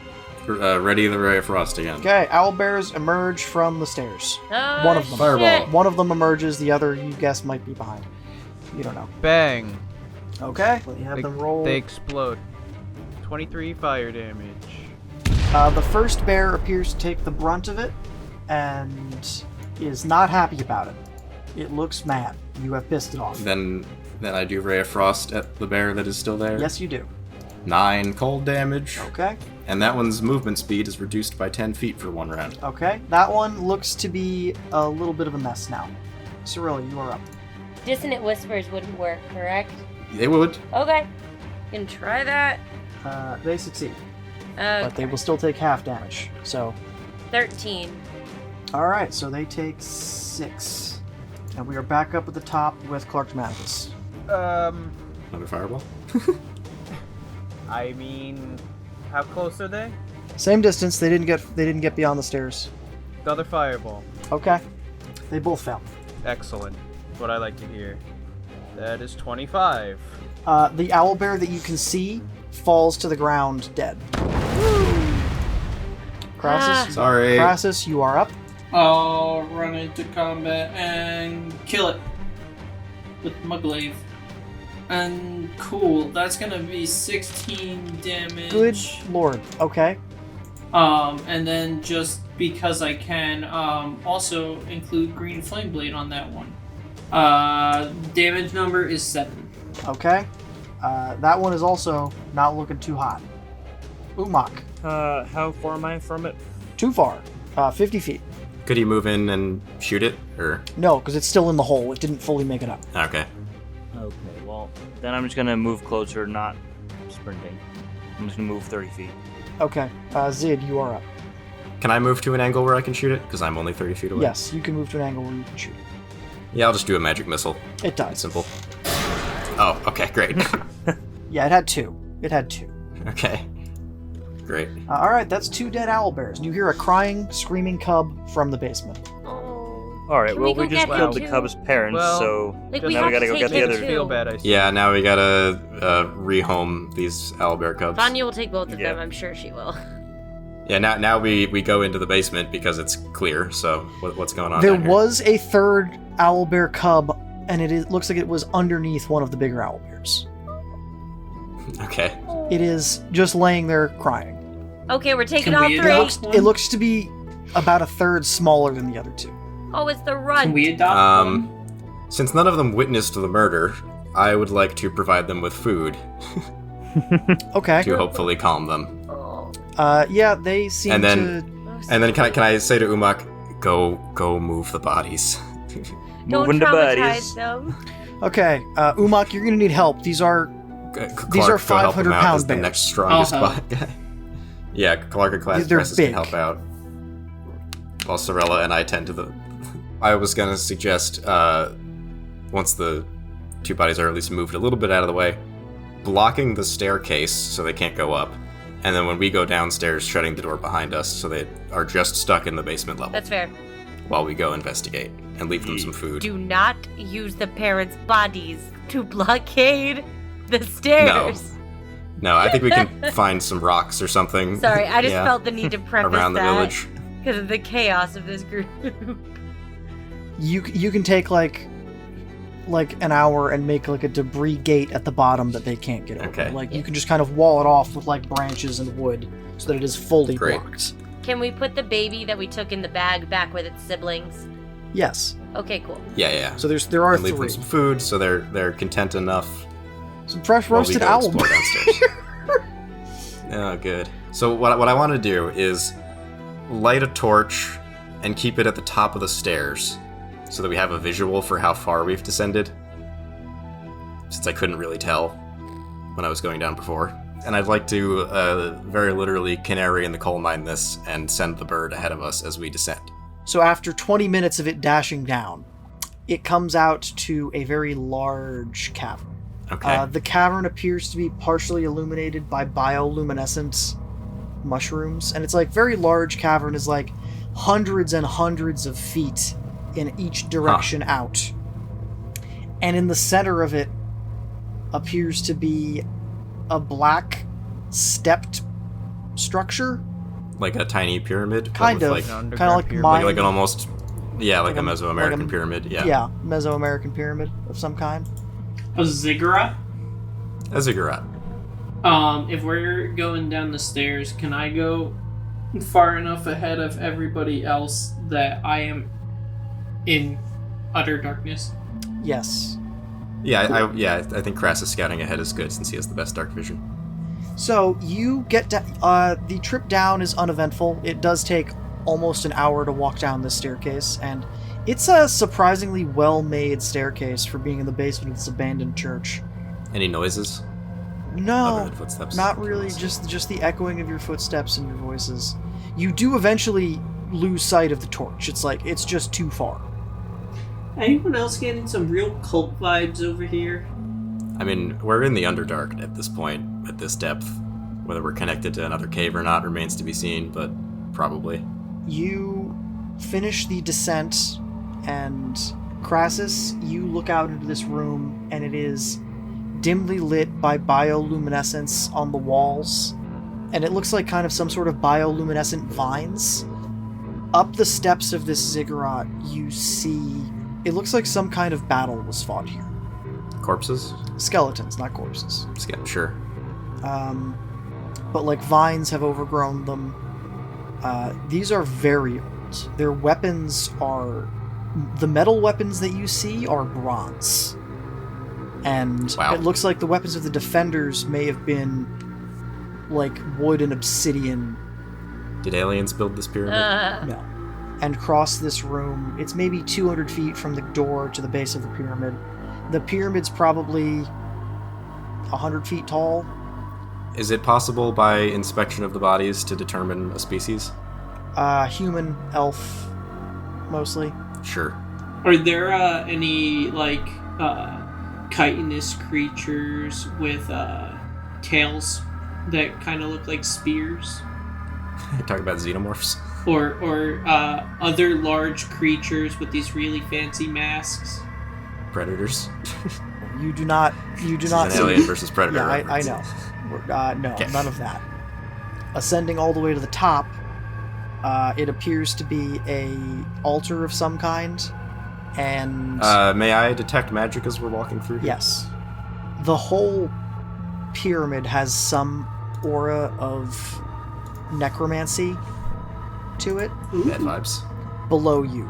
[SPEAKER 1] Ready the ray of frost again.
[SPEAKER 2] Okay, owlbears emerge from the stairs.
[SPEAKER 5] Oh,
[SPEAKER 2] One of them.
[SPEAKER 1] Fireball.
[SPEAKER 5] shit.
[SPEAKER 2] One of them emerges, the other, you guess, might be behind. You don't know.
[SPEAKER 6] Bang.
[SPEAKER 2] Okay, let me have them roll.
[SPEAKER 6] They explode. 23 fire damage.
[SPEAKER 2] The first bear appears to take the brunt of it and is not happy about it. It looks mad. You have pissed it off.
[SPEAKER 1] Then I do ray of frost at the bear that is still there.
[SPEAKER 2] Yes, you do.
[SPEAKER 1] 9 cold damage.
[SPEAKER 2] Okay.
[SPEAKER 1] And that one's movement speed is reduced by 10 feet for 1 round.
[SPEAKER 2] Okay. That one looks to be a little bit of a mess now. Cirilla, you are up.
[SPEAKER 5] Dissonant whispers wouldn't work, correct?
[SPEAKER 1] They would.
[SPEAKER 5] Okay. Can try that.
[SPEAKER 2] They succeed,
[SPEAKER 5] Okay.
[SPEAKER 2] but they will still take half damage. So,
[SPEAKER 5] 13.
[SPEAKER 2] alright, so they take 6. And we are back up at the top with Clarkmanicus.
[SPEAKER 1] Another fireball.
[SPEAKER 6] I mean, how close are they?
[SPEAKER 2] Same distance, they didn't get beyond the stairs.
[SPEAKER 6] Another fireball.
[SPEAKER 2] Okay. They both fell.
[SPEAKER 6] Excellent. What I like to hear. That is 25.
[SPEAKER 2] The owlbear that you can see falls to the ground dead. Crassus,
[SPEAKER 1] Sorry.
[SPEAKER 2] Crassus, you are up.
[SPEAKER 4] I'll run into combat and kill it with my glaive. And cool, that's gonna be 16 damage.
[SPEAKER 2] Good lord. Okay.
[SPEAKER 4] And then just because I can, also include green flame blade on that one. Damage number is 7.
[SPEAKER 2] Okay. That one is also not looking too hot. Umok.
[SPEAKER 7] How far am I from it?
[SPEAKER 2] Too far. 50 feet.
[SPEAKER 1] Could he move in and shoot it, or
[SPEAKER 2] No, because it's still in the hole. It didn't fully make it up.
[SPEAKER 1] okay?
[SPEAKER 7] Okay, well, then I'm just gonna move closer, not sprinting. I'm just gonna move 30 feet.
[SPEAKER 2] Okay. Zid, you are up.
[SPEAKER 1] Can I move to an angle where I can shoot it? Because I'm only 30 feet away.
[SPEAKER 2] Yes, you can move to an angle where you can shoot.
[SPEAKER 1] Yeah, I'll just do a magic missile.
[SPEAKER 2] It does.
[SPEAKER 1] Simple. Oh, okay, great.
[SPEAKER 2] Yeah, it had 2. It had 2.
[SPEAKER 1] Okay. Great.
[SPEAKER 2] Alright, that's 2 dead owlbears. You hear a crying, screaming cub from the basement.
[SPEAKER 5] Oh.
[SPEAKER 7] Alright,
[SPEAKER 5] Can
[SPEAKER 7] well,
[SPEAKER 5] we
[SPEAKER 7] we
[SPEAKER 5] go
[SPEAKER 7] just
[SPEAKER 5] get
[SPEAKER 7] killed
[SPEAKER 5] him
[SPEAKER 7] the
[SPEAKER 5] too?
[SPEAKER 7] cub's parents,
[SPEAKER 6] Well,
[SPEAKER 7] so
[SPEAKER 5] Like,
[SPEAKER 6] Just
[SPEAKER 5] we
[SPEAKER 7] now
[SPEAKER 5] have
[SPEAKER 7] we gotta
[SPEAKER 5] to
[SPEAKER 7] go
[SPEAKER 5] take
[SPEAKER 7] get the
[SPEAKER 5] him
[SPEAKER 7] other.
[SPEAKER 5] too.
[SPEAKER 6] feel bad, I see.
[SPEAKER 1] Yeah, now we gotta rehome these owlbear cubs.
[SPEAKER 5] Vanya will take both of
[SPEAKER 7] Yeah.
[SPEAKER 5] them, I'm sure she will.
[SPEAKER 1] Yeah, now we go into the basement because it's clear. So what's going on?
[SPEAKER 2] There
[SPEAKER 1] down here?
[SPEAKER 2] was a third owlbear cub, and looks like it was underneath one of the bigger owlbears.
[SPEAKER 1] Okay.
[SPEAKER 2] It is just laying there crying.
[SPEAKER 5] Okay, we're taking
[SPEAKER 4] Can
[SPEAKER 5] all
[SPEAKER 4] we
[SPEAKER 5] three.
[SPEAKER 4] adopt one?
[SPEAKER 2] It looks to be about a third smaller than the other 2.
[SPEAKER 5] Oh, it's the
[SPEAKER 4] Can
[SPEAKER 5] run.
[SPEAKER 4] we adopt one?
[SPEAKER 1] Since none of them witnessed the murder, I would like to provide them with food
[SPEAKER 2] Okay.
[SPEAKER 1] to hopefully calm them.
[SPEAKER 5] Oh,
[SPEAKER 2] Yeah, they seem
[SPEAKER 1] And then-
[SPEAKER 2] to.
[SPEAKER 1] And then can I say to Umak, go move the bodies?
[SPEAKER 5] don't
[SPEAKER 7] Moving the
[SPEAKER 5] traumatize
[SPEAKER 7] buddies.
[SPEAKER 5] them.
[SPEAKER 2] Okay, Umok, you're gonna need help. These are
[SPEAKER 1] Clark,
[SPEAKER 2] are
[SPEAKER 1] go help him
[SPEAKER 2] 500
[SPEAKER 1] out
[SPEAKER 2] pound
[SPEAKER 1] as the
[SPEAKER 2] bears.
[SPEAKER 1] next strongest
[SPEAKER 4] I'll help.
[SPEAKER 1] bot guy. Yeah, Clark and
[SPEAKER 2] They're
[SPEAKER 1] Crassus
[SPEAKER 2] big.
[SPEAKER 1] can help out. While Sorella and I tend to the... I was gonna suggest, once the 2 bodies are at least moved a little bit out of the way, blocking the staircase so they can't go up, and then when we go downstairs, shutting the door behind us so they are just stuck in the basement level.
[SPEAKER 5] That's fair.
[SPEAKER 1] While we go investigate and leave them some food.
[SPEAKER 5] Do not use the parents' bodies to blockade the stairs.
[SPEAKER 1] No, I think we can find some rocks or something.
[SPEAKER 5] Sorry, I just felt the need to preface
[SPEAKER 1] around the
[SPEAKER 5] that
[SPEAKER 1] village.
[SPEAKER 5] because of the chaos of this group.
[SPEAKER 2] You can take like an hour and make like a debris gate at the bottom that they can't get over.
[SPEAKER 1] Okay.
[SPEAKER 2] Like you can just kind of wall it off with like branches and wood so that it is fully
[SPEAKER 1] Great.
[SPEAKER 2] blocked.
[SPEAKER 5] Can we put the baby that we took in the bag back with its siblings?
[SPEAKER 2] Yes.
[SPEAKER 5] Okay, cool.
[SPEAKER 1] Yeah.
[SPEAKER 2] So there are
[SPEAKER 1] And leave them
[SPEAKER 2] 3.
[SPEAKER 1] some food so they're content enough.
[SPEAKER 2] Some fresh
[SPEAKER 1] while we
[SPEAKER 2] roasted
[SPEAKER 1] go
[SPEAKER 2] owl.
[SPEAKER 1] explore downstairs. Oh, good. So what I want to do is light a torch and keep it at the top of the stairs so that we have a visual for how far we've descended. Since I couldn't really tell when I was going down before. And I'd like to very literally canary in the coal mine this and send the bird ahead of us as we descend.
[SPEAKER 2] So after 20 minutes of it dashing down, it comes out to a very large cavern.
[SPEAKER 1] Okay.
[SPEAKER 2] The cavern appears to be partially illuminated by bioluminescent mushrooms, and it's like very large cavern is like hundreds and hundreds of feet in each direction out. And in the center of it appears to be a black stepped structure.
[SPEAKER 1] Like a tiny pyramid? but
[SPEAKER 2] Kind
[SPEAKER 1] with
[SPEAKER 2] of.
[SPEAKER 1] Like,
[SPEAKER 2] Kind of like
[SPEAKER 6] pyramid.
[SPEAKER 2] mine.
[SPEAKER 1] like an almost... Yeah, like
[SPEAKER 2] Like
[SPEAKER 1] a
[SPEAKER 2] a-
[SPEAKER 1] Mesoamerican
[SPEAKER 2] like a-
[SPEAKER 1] pyramid. Yeah.
[SPEAKER 2] Yeah, Mesoamerican pyramid of some kind.
[SPEAKER 4] A ziggurat.
[SPEAKER 1] A ziggurat.
[SPEAKER 4] If we're going down the stairs, can I go far enough ahead of everybody else that I am in utter darkness?
[SPEAKER 2] Yes.
[SPEAKER 1] Yeah, I think Krasus scouting ahead is good since he has the best dark vision.
[SPEAKER 2] So you get the trip down is uneventful. It does take almost an hour to walk down this staircase, and it's a surprisingly well-made staircase for being in the basement of this abandoned church.
[SPEAKER 1] Any noises? Other
[SPEAKER 2] No,
[SPEAKER 1] than footsteps?
[SPEAKER 2] not really. Just the echoing of your footsteps and your voices. You do eventually lose sight of the torch. It's just too far.
[SPEAKER 4] Anyone else getting some real cult vibes over here?
[SPEAKER 1] I mean, we're in the Underdark at this point, at this depth. Whether we're connected to another cave or not remains to be seen, but probably.
[SPEAKER 2] You finish the descent, and Crassus, you look out into this room, and it is dimly lit by bioluminescence on the walls, and it looks like kind of some sort of bioluminescent vines. Up the steps of this ziggurat, you see... It looks like some kind of battle was fought here.
[SPEAKER 1] Corpses?
[SPEAKER 2] Skeletons, not corpses.
[SPEAKER 1] Sure.
[SPEAKER 2] But like vines have overgrown them. These are very old. Their weapons are... The metal weapons that you see are bronze. And
[SPEAKER 1] Wow.
[SPEAKER 2] it looks like the weapons of the defenders may have been like wood and obsidian.
[SPEAKER 1] Did aliens build this pyramid?
[SPEAKER 2] No. And cross this room. It's maybe 200 feet from the door to the base of the pyramid. The pyramid's probably 100 feet tall.
[SPEAKER 1] Is it possible by inspection of the bodies to determine a species?
[SPEAKER 2] Human, elf, mostly.
[SPEAKER 1] Sure.
[SPEAKER 4] Are there any like chitinous creatures with tails that kind of look like spears,
[SPEAKER 1] You're talking about xenomorphs?
[SPEAKER 4] or other large creatures with these really fancy masks?
[SPEAKER 1] Predators?
[SPEAKER 2] You do not
[SPEAKER 1] This is
[SPEAKER 2] see.
[SPEAKER 1] an alien versus predator.
[SPEAKER 2] Yeah, I
[SPEAKER 1] reference.
[SPEAKER 2] know. No,
[SPEAKER 1] Okay.
[SPEAKER 2] none of that. Ascending all the way to the top, it appears to be a altar of some kind, and
[SPEAKER 1] May I detect magic as we're walking through?
[SPEAKER 2] yes, the whole pyramid has some aura of necromancy to it.
[SPEAKER 1] Bad vibes.
[SPEAKER 2] Below you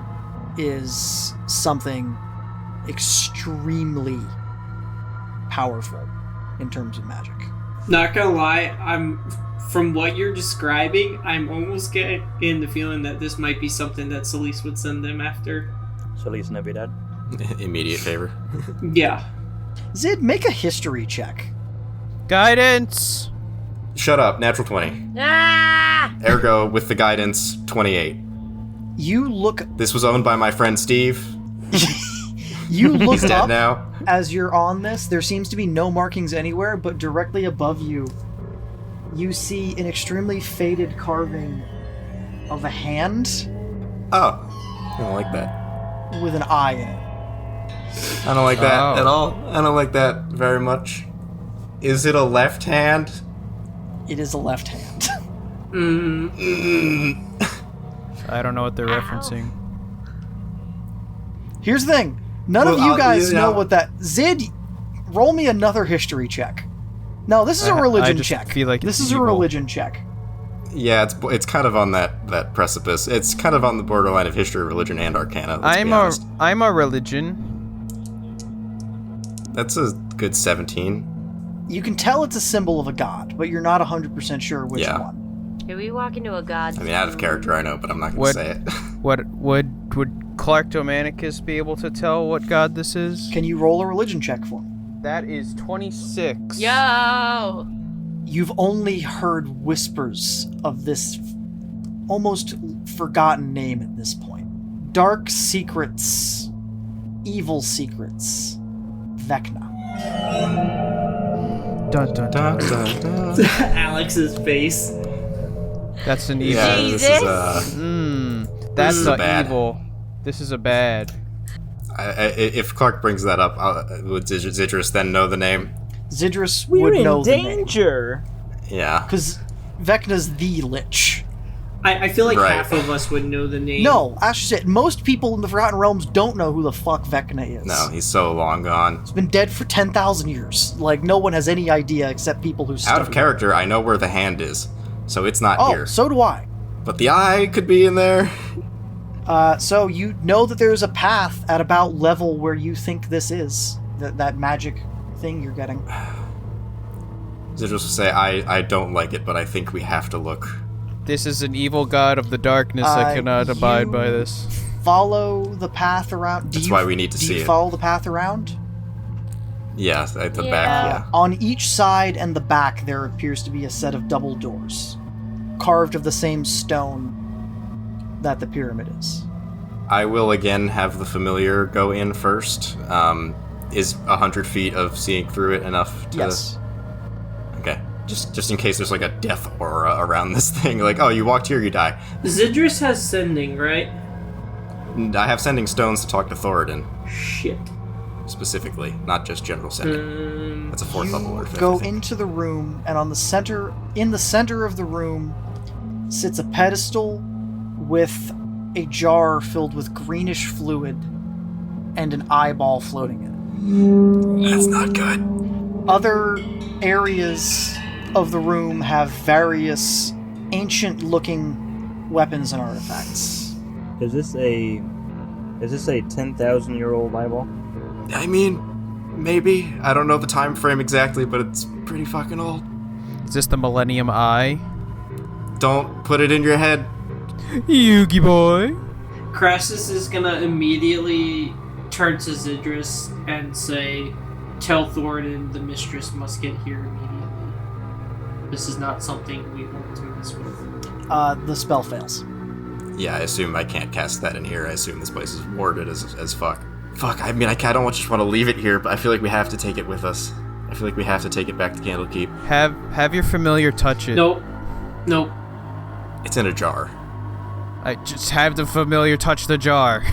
[SPEAKER 2] is something extremely powerful in terms of magic.
[SPEAKER 4] Not gonna lie, from what you're describing, I'm almost getting the feeling that this might be something that Celise would send them after.
[SPEAKER 7] Feliz Navidad.
[SPEAKER 1] Immediate favor.
[SPEAKER 4] Yeah.
[SPEAKER 2] Zid, make a history check.
[SPEAKER 6] Guidance!
[SPEAKER 1] Shut up. Natural 20.
[SPEAKER 5] Ah!
[SPEAKER 1] Ergo, with the guidance, 28.
[SPEAKER 2] You look
[SPEAKER 1] This was owned by my friend Steve.
[SPEAKER 2] you look
[SPEAKER 1] He's dead
[SPEAKER 2] up
[SPEAKER 1] now.
[SPEAKER 2] as you're on this. There seems to be no markings anywhere, but directly above you you see an extremely faded carving of a hand
[SPEAKER 1] Oh, I don't like that.
[SPEAKER 2] with an eye in it.
[SPEAKER 1] I don't like that
[SPEAKER 6] Oh.
[SPEAKER 1] at all. I don't like that very much. Is it a left hand?
[SPEAKER 2] It is a left hand.
[SPEAKER 6] I don't know what they're referencing.
[SPEAKER 2] Here's the thing. None of
[SPEAKER 1] Well,
[SPEAKER 2] you guys
[SPEAKER 1] yeah.
[SPEAKER 2] know what that... Zid, roll me another history check. No, this is a religion
[SPEAKER 6] I just
[SPEAKER 2] check.
[SPEAKER 6] feel like
[SPEAKER 2] this
[SPEAKER 6] it's
[SPEAKER 2] is a
[SPEAKER 6] evil.
[SPEAKER 2] religion check.
[SPEAKER 1] Yeah, it's kind of on that precipice. It's kind of on the borderline of history, religion, and arcana. Let's be honest.
[SPEAKER 6] I'm a religion.
[SPEAKER 1] That's a good 17.
[SPEAKER 2] You can tell it's a symbol of a god, but you're not 100% sure which
[SPEAKER 1] Yeah.
[SPEAKER 2] one.
[SPEAKER 5] Can we walk into a god?
[SPEAKER 1] I mean, out of character, I know, but I'm not going
[SPEAKER 6] What-
[SPEAKER 1] to say it.
[SPEAKER 6] What would Clarktomanicus be able to tell what god this is?
[SPEAKER 2] Can you roll a religion check for me?
[SPEAKER 6] That is 26.
[SPEAKER 5] Yo!
[SPEAKER 2] You've only heard whispers of this almost forgotten name at this point. Dark secrets, evil secrets, Vecna.
[SPEAKER 6] Dun, dun, dun.
[SPEAKER 4] Alex's face.
[SPEAKER 6] That's an evil.
[SPEAKER 1] Yeah,
[SPEAKER 5] Jesus.
[SPEAKER 1] this is
[SPEAKER 6] That's
[SPEAKER 1] is
[SPEAKER 6] a
[SPEAKER 1] a bad.
[SPEAKER 6] evil. This is a bad.
[SPEAKER 1] if Clark brings that up, would Zidrus then know the name?
[SPEAKER 2] Zidrus
[SPEAKER 8] We're
[SPEAKER 2] would
[SPEAKER 8] in
[SPEAKER 2] know the name.
[SPEAKER 8] danger.
[SPEAKER 1] Yeah.
[SPEAKER 2] Because Vecna's the Lich.
[SPEAKER 4] I feel like
[SPEAKER 1] Right.
[SPEAKER 4] half of us would know the name.
[SPEAKER 2] No, actually, said most people in the Forgotten Realms don't know who the fuck Vecna is.
[SPEAKER 1] No, he's so long gone.
[SPEAKER 2] He's been dead for 10,000 years. Like, no one has any idea except people who
[SPEAKER 1] Out
[SPEAKER 2] study.
[SPEAKER 1] of character, I know where the hand is, so it's not
[SPEAKER 2] Oh,
[SPEAKER 1] here.
[SPEAKER 2] so do I.
[SPEAKER 1] But the eye could be in there.
[SPEAKER 2] So you know that there's a path at about level where you think this is. That magic thing you're getting.
[SPEAKER 1] Zidrus will say, I don't like it, but I think we have to look.
[SPEAKER 6] This is an evil god of the darkness. I cannot abide by this.
[SPEAKER 2] Follow the path around.
[SPEAKER 1] That's why we need to
[SPEAKER 2] do
[SPEAKER 1] see
[SPEAKER 2] you
[SPEAKER 1] it.
[SPEAKER 2] follow the path around?
[SPEAKER 1] Yeah, at the
[SPEAKER 5] Yeah.
[SPEAKER 1] back, yeah.
[SPEAKER 2] On each side and the back, there appears to be a set of double doors, carved of the same stone that the pyramid is.
[SPEAKER 1] I will again have the familiar go in first. Is 100 feet of seeing through it enough to...
[SPEAKER 2] Yes.
[SPEAKER 1] Okay. Just in case there's like a death aura around this thing. Like, oh, you walked here, you die.
[SPEAKER 4] Zidrus has sending, right?
[SPEAKER 1] I have sending stones to talk to Thoradin,
[SPEAKER 4] Shit.
[SPEAKER 1] specifically, not just general sending. That's a 4th level
[SPEAKER 2] You
[SPEAKER 1] artifact. I
[SPEAKER 2] go
[SPEAKER 1] think.
[SPEAKER 2] into the room, and in the center of the room sits a pedestal with a jar filled with greenish fluid and an eyeball floating in it.
[SPEAKER 1] That's not good.
[SPEAKER 2] Other areas of the room have various ancient-looking weapons and artifacts.
[SPEAKER 7] Is this a 10,000-year-old eyeball?
[SPEAKER 1] I mean, maybe. I don't know the time frame exactly, but it's pretty fucking old.
[SPEAKER 6] Is this the Millennium Eye?
[SPEAKER 1] Don't put it in your head.
[SPEAKER 6] Yugi boy.
[SPEAKER 4] Crassus is gonna immediately turn to Zidrus and say, "Tell Thoradin the mistress must get here immediately. This is not something we want to mess with."
[SPEAKER 2] The spell fails.
[SPEAKER 1] Yeah, I assume I can't cast that in here. I assume this place is warded as fuck. Fuck, I mean, I don't just want to leave it here, but I feel like we have to take it with us. I feel like we have to take it back to Candlekeep.
[SPEAKER 6] Have your familiar touch it.
[SPEAKER 4] Nope. Nope.
[SPEAKER 1] It's in a jar.
[SPEAKER 6] I just have the familiar touch the jar.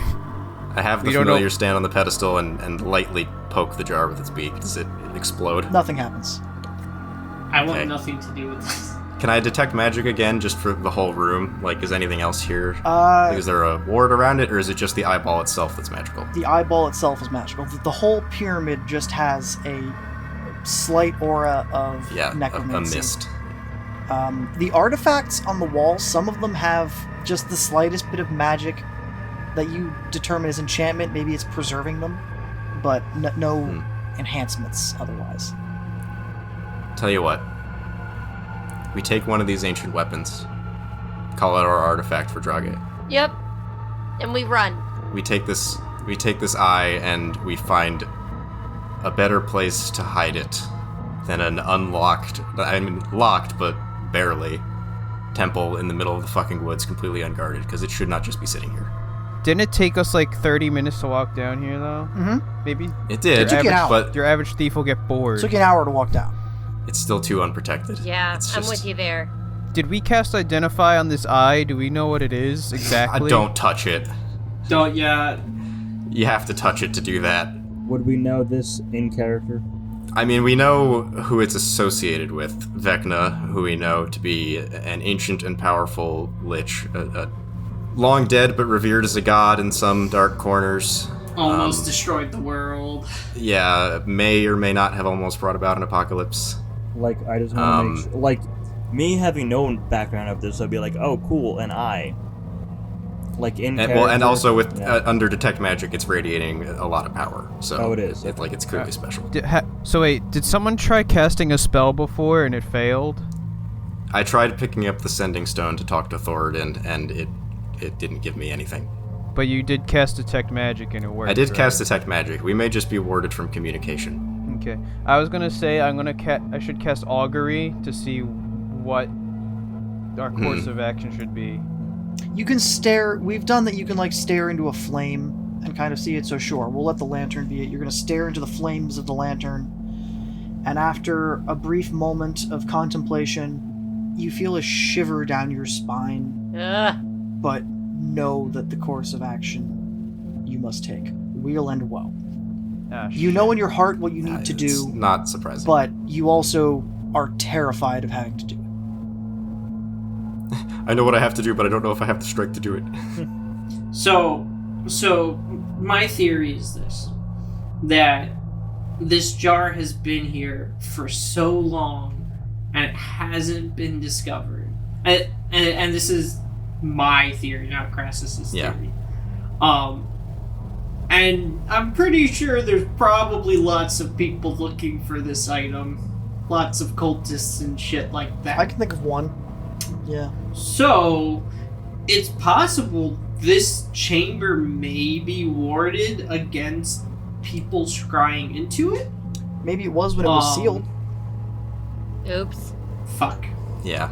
[SPEAKER 1] I have the
[SPEAKER 6] We don't
[SPEAKER 1] familiar
[SPEAKER 6] know-
[SPEAKER 1] stand on the pedestal and lightly poke the jar with its beak. Does it explode?
[SPEAKER 2] Nothing happens.
[SPEAKER 4] I want
[SPEAKER 1] Okay.
[SPEAKER 4] nothing to do with this.
[SPEAKER 1] Can I detect magic again, just for the whole room? Like, is anything else here? Like, is there a ward around it, or is it just the eyeball itself that's magical?
[SPEAKER 2] The eyeball itself is magical. The whole pyramid just has a slight aura of
[SPEAKER 1] Yeah, a
[SPEAKER 2] necromancy.
[SPEAKER 1] mist.
[SPEAKER 2] The artifacts on the wall, some of them have just the slightest bit of magic that you determine as enchantment. Maybe it's preserving them, but no enhancements otherwise.
[SPEAKER 1] Tell you what. We take one of these ancient weapons, call it our artifact for Drage.
[SPEAKER 5] Yep. And we run.
[SPEAKER 1] We take this eye and we find a better place to hide it than an unlocked, I mean locked but barely, temple in the middle of the fucking woods, completely unguarded, because it should not just be sitting here.
[SPEAKER 6] Didn't it take us like 30 minutes to walk down here though?
[SPEAKER 2] Mm-hmm.
[SPEAKER 6] Maybe
[SPEAKER 1] It did,
[SPEAKER 2] took you an hour.
[SPEAKER 1] but
[SPEAKER 6] your average thief will get bored.
[SPEAKER 2] It took you an hour to walk down.
[SPEAKER 1] It's still too unprotected.
[SPEAKER 5] Yeah,
[SPEAKER 1] It's
[SPEAKER 5] I'm
[SPEAKER 1] just-
[SPEAKER 5] with you there.
[SPEAKER 6] Did we cast Identify on this eye? Do we know what it is exactly?
[SPEAKER 1] Don't touch it.
[SPEAKER 4] Don't, yeah.
[SPEAKER 1] You have to touch it to do that.
[SPEAKER 7] Would we know this in character?
[SPEAKER 1] I mean, we know who it's associated with. Vecna, who we know to be an ancient and powerful lich. Long dead, but revered as a god in some dark corners.
[SPEAKER 4] Almost destroyed the world.
[SPEAKER 1] Yeah, may or may not have almost brought about an apocalypse.
[SPEAKER 7] Like, I just want to make sure, like, me having no background of this, I'd be like, oh, cool, an eye. Like, in character.
[SPEAKER 1] And also with
[SPEAKER 7] yeah.
[SPEAKER 1] under Detect Magic, it's radiating a lot of power. So
[SPEAKER 7] Oh, it is.
[SPEAKER 1] It's clearly special.
[SPEAKER 6] So wait, did someone try casting a spell before and it failed?
[SPEAKER 1] I tried picking up the Sending Stone to talk to Thoradin, and it didn't give me anything.
[SPEAKER 6] But you did cast Detect Magic and it worked.
[SPEAKER 1] I did
[SPEAKER 6] right?
[SPEAKER 1] cast Detect Magic. We may just be warded from communication.
[SPEAKER 6] Okay. I was gonna say I should cast Augury to see what our course of action should be.
[SPEAKER 2] You can stare. We've done that. You can like stare into a flame and kind of see it. So sure, we'll let the lantern be it. You're gonna stare into the flames of the lantern, and after a brief moment of contemplation, you feel a shiver down your spine, but know that the course of action you must take, weal and woe. You know in your heart what you need to
[SPEAKER 1] It's
[SPEAKER 2] do,
[SPEAKER 1] not surprising.
[SPEAKER 2] but you also are terrified of having to do it.
[SPEAKER 1] I know what I have to do, but I don't know if I have the strength to do it.
[SPEAKER 4] So my theory is this: that this jar has been here for so long and it hasn't been discovered. And this is my theory, not Crassus's theory. And I'm pretty sure there's probably lots of people looking for this item. Lots of cultists and shit like that.
[SPEAKER 2] I can think of one. Yeah.
[SPEAKER 4] So, it's possible this chamber may be warded against people scrying into it?
[SPEAKER 2] Maybe it was when it was sealed.
[SPEAKER 5] Oops.
[SPEAKER 4] Fuck.
[SPEAKER 1] Yeah.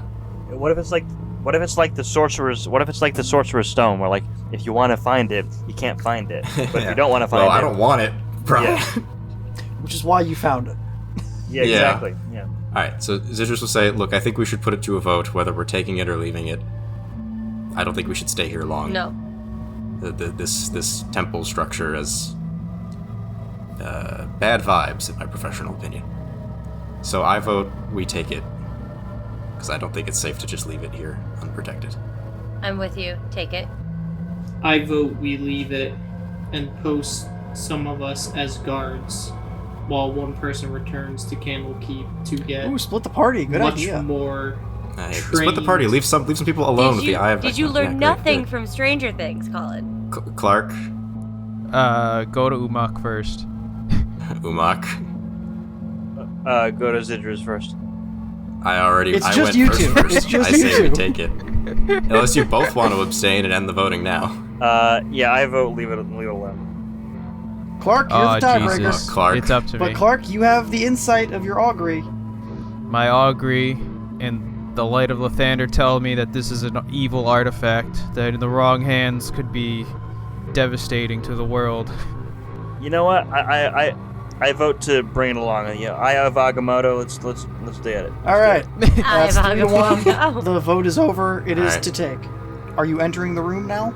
[SPEAKER 7] What if it's like the sorcerer's stone, where like if you want to find it, you can't find it, but if you don't want to find
[SPEAKER 1] Well,
[SPEAKER 7] it,
[SPEAKER 1] I don't want it, bro.
[SPEAKER 7] Yeah.
[SPEAKER 2] Which is why you found it.
[SPEAKER 7] Yeah, exactly. Yeah.
[SPEAKER 1] Alright, so Zidrus will say, look, I think we should put it to a vote, whether we're taking it or leaving it. I don't think we should stay here long.
[SPEAKER 5] No.
[SPEAKER 1] This temple structure has bad vibes, in my professional opinion. So I vote we take it, because I don't think it's safe to just leave it here unprotected.
[SPEAKER 5] I'm with you. Take it.
[SPEAKER 4] I vote we leave it and post some of us as guards while one person returns to Candlekeep to get
[SPEAKER 2] Ooh, split the party. Good
[SPEAKER 4] much
[SPEAKER 2] idea.
[SPEAKER 4] more
[SPEAKER 1] Split the party. Leave some people alone with the Eye of
[SPEAKER 5] Did you
[SPEAKER 1] Vecna.
[SPEAKER 5] learn
[SPEAKER 1] Yeah, great,
[SPEAKER 5] nothing
[SPEAKER 1] great.
[SPEAKER 5] from Stranger Things, Colin?
[SPEAKER 1] Clark?
[SPEAKER 6] Go to Umak first.
[SPEAKER 1] Umak?
[SPEAKER 7] Go to Zidrus first.
[SPEAKER 1] I
[SPEAKER 2] It's
[SPEAKER 1] went
[SPEAKER 2] just you
[SPEAKER 1] first.
[SPEAKER 2] two.
[SPEAKER 1] First.
[SPEAKER 2] It's just
[SPEAKER 1] I say
[SPEAKER 2] you
[SPEAKER 1] we
[SPEAKER 2] two.
[SPEAKER 1] take it. Unless you both want to abstain and end the voting now.
[SPEAKER 7] Yeah, I vote leave it alone.
[SPEAKER 2] Clark, you're the tiebreaker.
[SPEAKER 6] Jesus.
[SPEAKER 1] Clark.
[SPEAKER 6] It's up to
[SPEAKER 2] But
[SPEAKER 6] me.
[SPEAKER 2] Clark, you have the insight of your augury.
[SPEAKER 6] My augury and the light of Lathander tell me that this is an evil artifact that in the wrong hands could be devastating to the world.
[SPEAKER 7] You know what? I vote to bring it along. Yeah, I have Agamotto. Let's do it.
[SPEAKER 2] All right.
[SPEAKER 5] I
[SPEAKER 2] That's
[SPEAKER 5] have
[SPEAKER 2] 3-1.
[SPEAKER 5] Agamotto.
[SPEAKER 2] The vote is over. It is
[SPEAKER 1] All right.
[SPEAKER 2] to take. Are you entering the room now?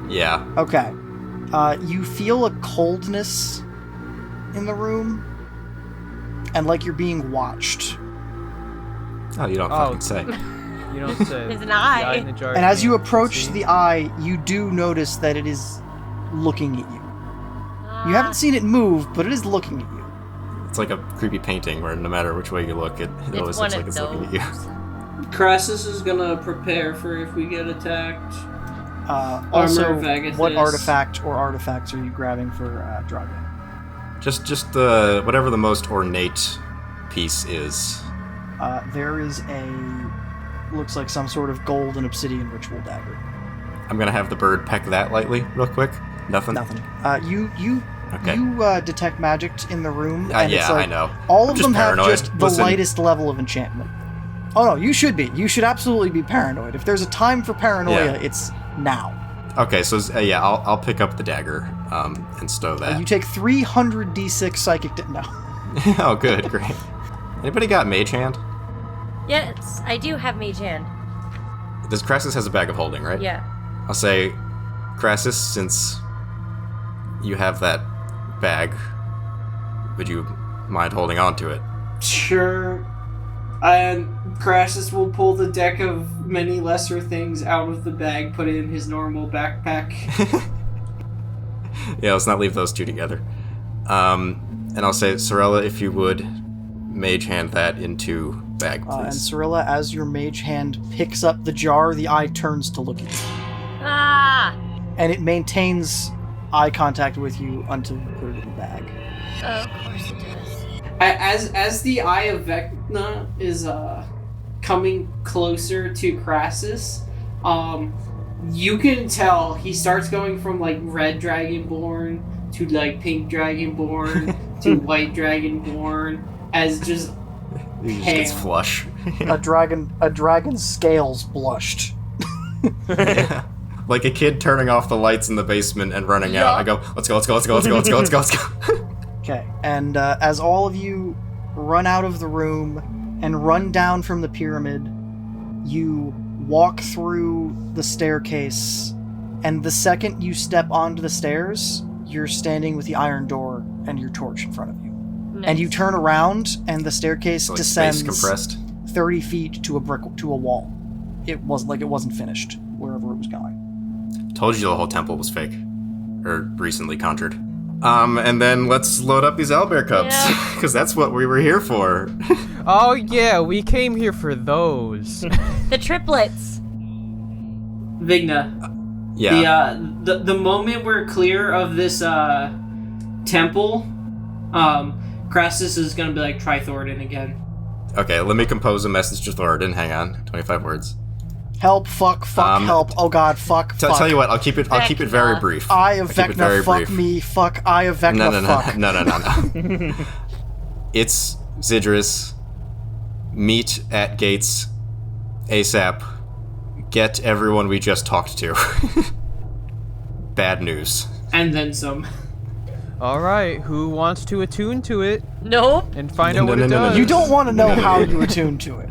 [SPEAKER 1] Yeah.
[SPEAKER 2] Okay. You feel a coldness in the room, and like you're being watched.
[SPEAKER 1] Oh, you don't fucking say.
[SPEAKER 6] You don't say.
[SPEAKER 5] There's an
[SPEAKER 6] The
[SPEAKER 5] eye.
[SPEAKER 6] in the jar
[SPEAKER 2] And as you
[SPEAKER 6] can't
[SPEAKER 2] approach
[SPEAKER 6] see.
[SPEAKER 2] the eye, you do notice that it is looking at you. You haven't seen it move, but it is looking at you.
[SPEAKER 1] It's like a creepy painting where no matter which way you look, it
[SPEAKER 5] It's
[SPEAKER 1] always
[SPEAKER 5] one
[SPEAKER 1] looks like
[SPEAKER 5] of
[SPEAKER 1] it's looking at you.
[SPEAKER 4] Crassus is gonna prepare for if we get attacked.
[SPEAKER 2] Also,
[SPEAKER 4] Vagathis.
[SPEAKER 2] what artifact or artifacts are you grabbing for Drago?
[SPEAKER 1] Just the whatever the most ornate piece is.
[SPEAKER 2] There is looks like some sort of gold and obsidian ritual dagger.
[SPEAKER 1] I'm gonna have the bird peck that lightly, real quick. Nothing.
[SPEAKER 2] Nothing. You
[SPEAKER 1] Okay.
[SPEAKER 2] detect magic in the room, and
[SPEAKER 1] Yeah,
[SPEAKER 2] it's like
[SPEAKER 1] I know.
[SPEAKER 2] all
[SPEAKER 1] I'm
[SPEAKER 2] of
[SPEAKER 1] just
[SPEAKER 2] them have
[SPEAKER 1] paranoid.
[SPEAKER 2] just the
[SPEAKER 1] Listen.
[SPEAKER 2] lightest level of enchantment. Oh no, you should be. You should absolutely be paranoid. If there's a time for paranoia,
[SPEAKER 1] Yeah.
[SPEAKER 2] it's now.
[SPEAKER 1] Okay, so yeah, I'll pick up the dagger and stow that.
[SPEAKER 2] You take 300 d6 psychic. No.
[SPEAKER 1] Oh, good, great. Anybody got Mage Hand?
[SPEAKER 5] Yes, I do have Mage Hand.
[SPEAKER 1] This Crassus has a bag of holding, right?
[SPEAKER 5] Yeah.
[SPEAKER 1] I'll say, Crassus, since you have that bag, would you mind holding on to it?
[SPEAKER 4] Sure. And Crassus will pull the deck of many lesser things out of the bag, put it in his normal backpack.
[SPEAKER 1] Yeah, let's not leave those two together. And I'll say, Sorella, if you would, Mage Hand that into bag, please.
[SPEAKER 2] And Cirilla, as your mage hand picks up the jar, the eye turns to look at you.
[SPEAKER 5] Ah!
[SPEAKER 2] And it maintains eye contact with you until you put it in the bag.
[SPEAKER 5] Of course it does.
[SPEAKER 4] As the Eye of Vecna is coming closer to Crassus, you can tell he starts going from like red dragonborn to like pink dragonborn to white dragonborn as just
[SPEAKER 1] He just gets flush.
[SPEAKER 2] A dragon's scales blushed.
[SPEAKER 1] Yeah. Like a kid turning off the lights in the basement and running out. I go, let's go, let's go, let's go, let's go, let's go, let's go, let's go.
[SPEAKER 2] Okay, and as all of you run out of the room and run down from the pyramid, you walk through the staircase, and the second you step onto the stairs, you're standing with the iron door and your torch in front of you.
[SPEAKER 5] Nice.
[SPEAKER 2] And you turn around, and the staircase
[SPEAKER 1] So, like, space
[SPEAKER 2] descends
[SPEAKER 1] compressed.
[SPEAKER 2] 30 feet to a wall. It wasn't finished wherever it was going.
[SPEAKER 1] Told you the whole temple was fake. Or recently conjured. And then let's load up these owlbear cubs.
[SPEAKER 5] Yeah.
[SPEAKER 1] Because that's what we were here for.
[SPEAKER 6] Oh yeah, we came here for those.
[SPEAKER 5] The triplets.
[SPEAKER 4] Vigna.
[SPEAKER 1] Yeah.
[SPEAKER 4] The moment we're clear of this temple, Crassus is gonna be like, try Thoradin again.
[SPEAKER 1] Okay, let me compose a message to Thoradin. Hang on. 25 words.
[SPEAKER 2] Help, fuck, help. Oh god, fuck.
[SPEAKER 1] Tell you what, I'll keep it very
[SPEAKER 5] Vecna.
[SPEAKER 1] brief.
[SPEAKER 2] Eye of
[SPEAKER 1] I'll keep it
[SPEAKER 2] Vecna,
[SPEAKER 1] very
[SPEAKER 2] fuck
[SPEAKER 1] brief.
[SPEAKER 2] me, fuck Eye of Vecna, fuck.
[SPEAKER 1] No. It's Zidris. Meet at gates ASAP. Get everyone we just talked to. Bad news.
[SPEAKER 4] And then some.
[SPEAKER 6] All right, who wants to attune to it
[SPEAKER 5] Nope.
[SPEAKER 6] and find
[SPEAKER 1] No,
[SPEAKER 6] out what
[SPEAKER 1] no,
[SPEAKER 6] it
[SPEAKER 1] no, no,
[SPEAKER 6] does?
[SPEAKER 1] no.
[SPEAKER 2] You don't want to know how you attune to it.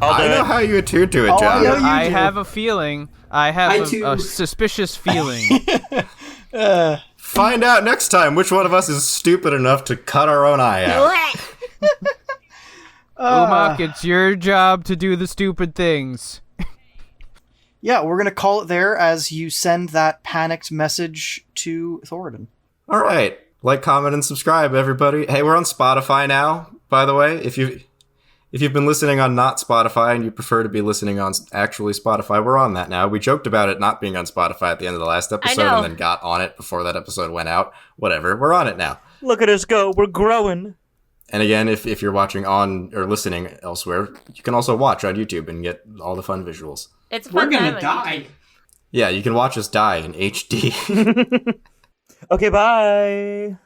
[SPEAKER 1] I know how you attune to it,
[SPEAKER 2] Oh, I
[SPEAKER 1] John.
[SPEAKER 2] know you
[SPEAKER 6] I
[SPEAKER 2] do.
[SPEAKER 6] have a feeling. I have
[SPEAKER 4] I
[SPEAKER 6] a
[SPEAKER 4] too.
[SPEAKER 6] suspicious feeling.
[SPEAKER 1] Find out next time which one of us is stupid enough to cut our own eye out.
[SPEAKER 6] Umak, it's your job to do the stupid things.
[SPEAKER 2] Yeah, we're gonna call it there as you send that panicked message to Thoradin.
[SPEAKER 1] All right. Like, comment, and subscribe, everybody. Hey, we're on Spotify now, by the way. If you've been listening on not Spotify and you prefer to be listening on actually Spotify, we're on that now. We joked about it not being on Spotify at the end of the last episode
[SPEAKER 5] know.
[SPEAKER 1] and then got on it before that episode went out. Whatever. We're on it now.
[SPEAKER 7] Look at us go. We're growing.
[SPEAKER 1] And again, if you're watching on or listening elsewhere, you can also watch on YouTube and get all the fun visuals.
[SPEAKER 5] It's
[SPEAKER 4] We're
[SPEAKER 5] fun
[SPEAKER 4] gonna
[SPEAKER 5] time on
[SPEAKER 4] die.
[SPEAKER 5] YouTube.
[SPEAKER 1] Yeah, you can watch us die in HD.
[SPEAKER 7] Okay, bye.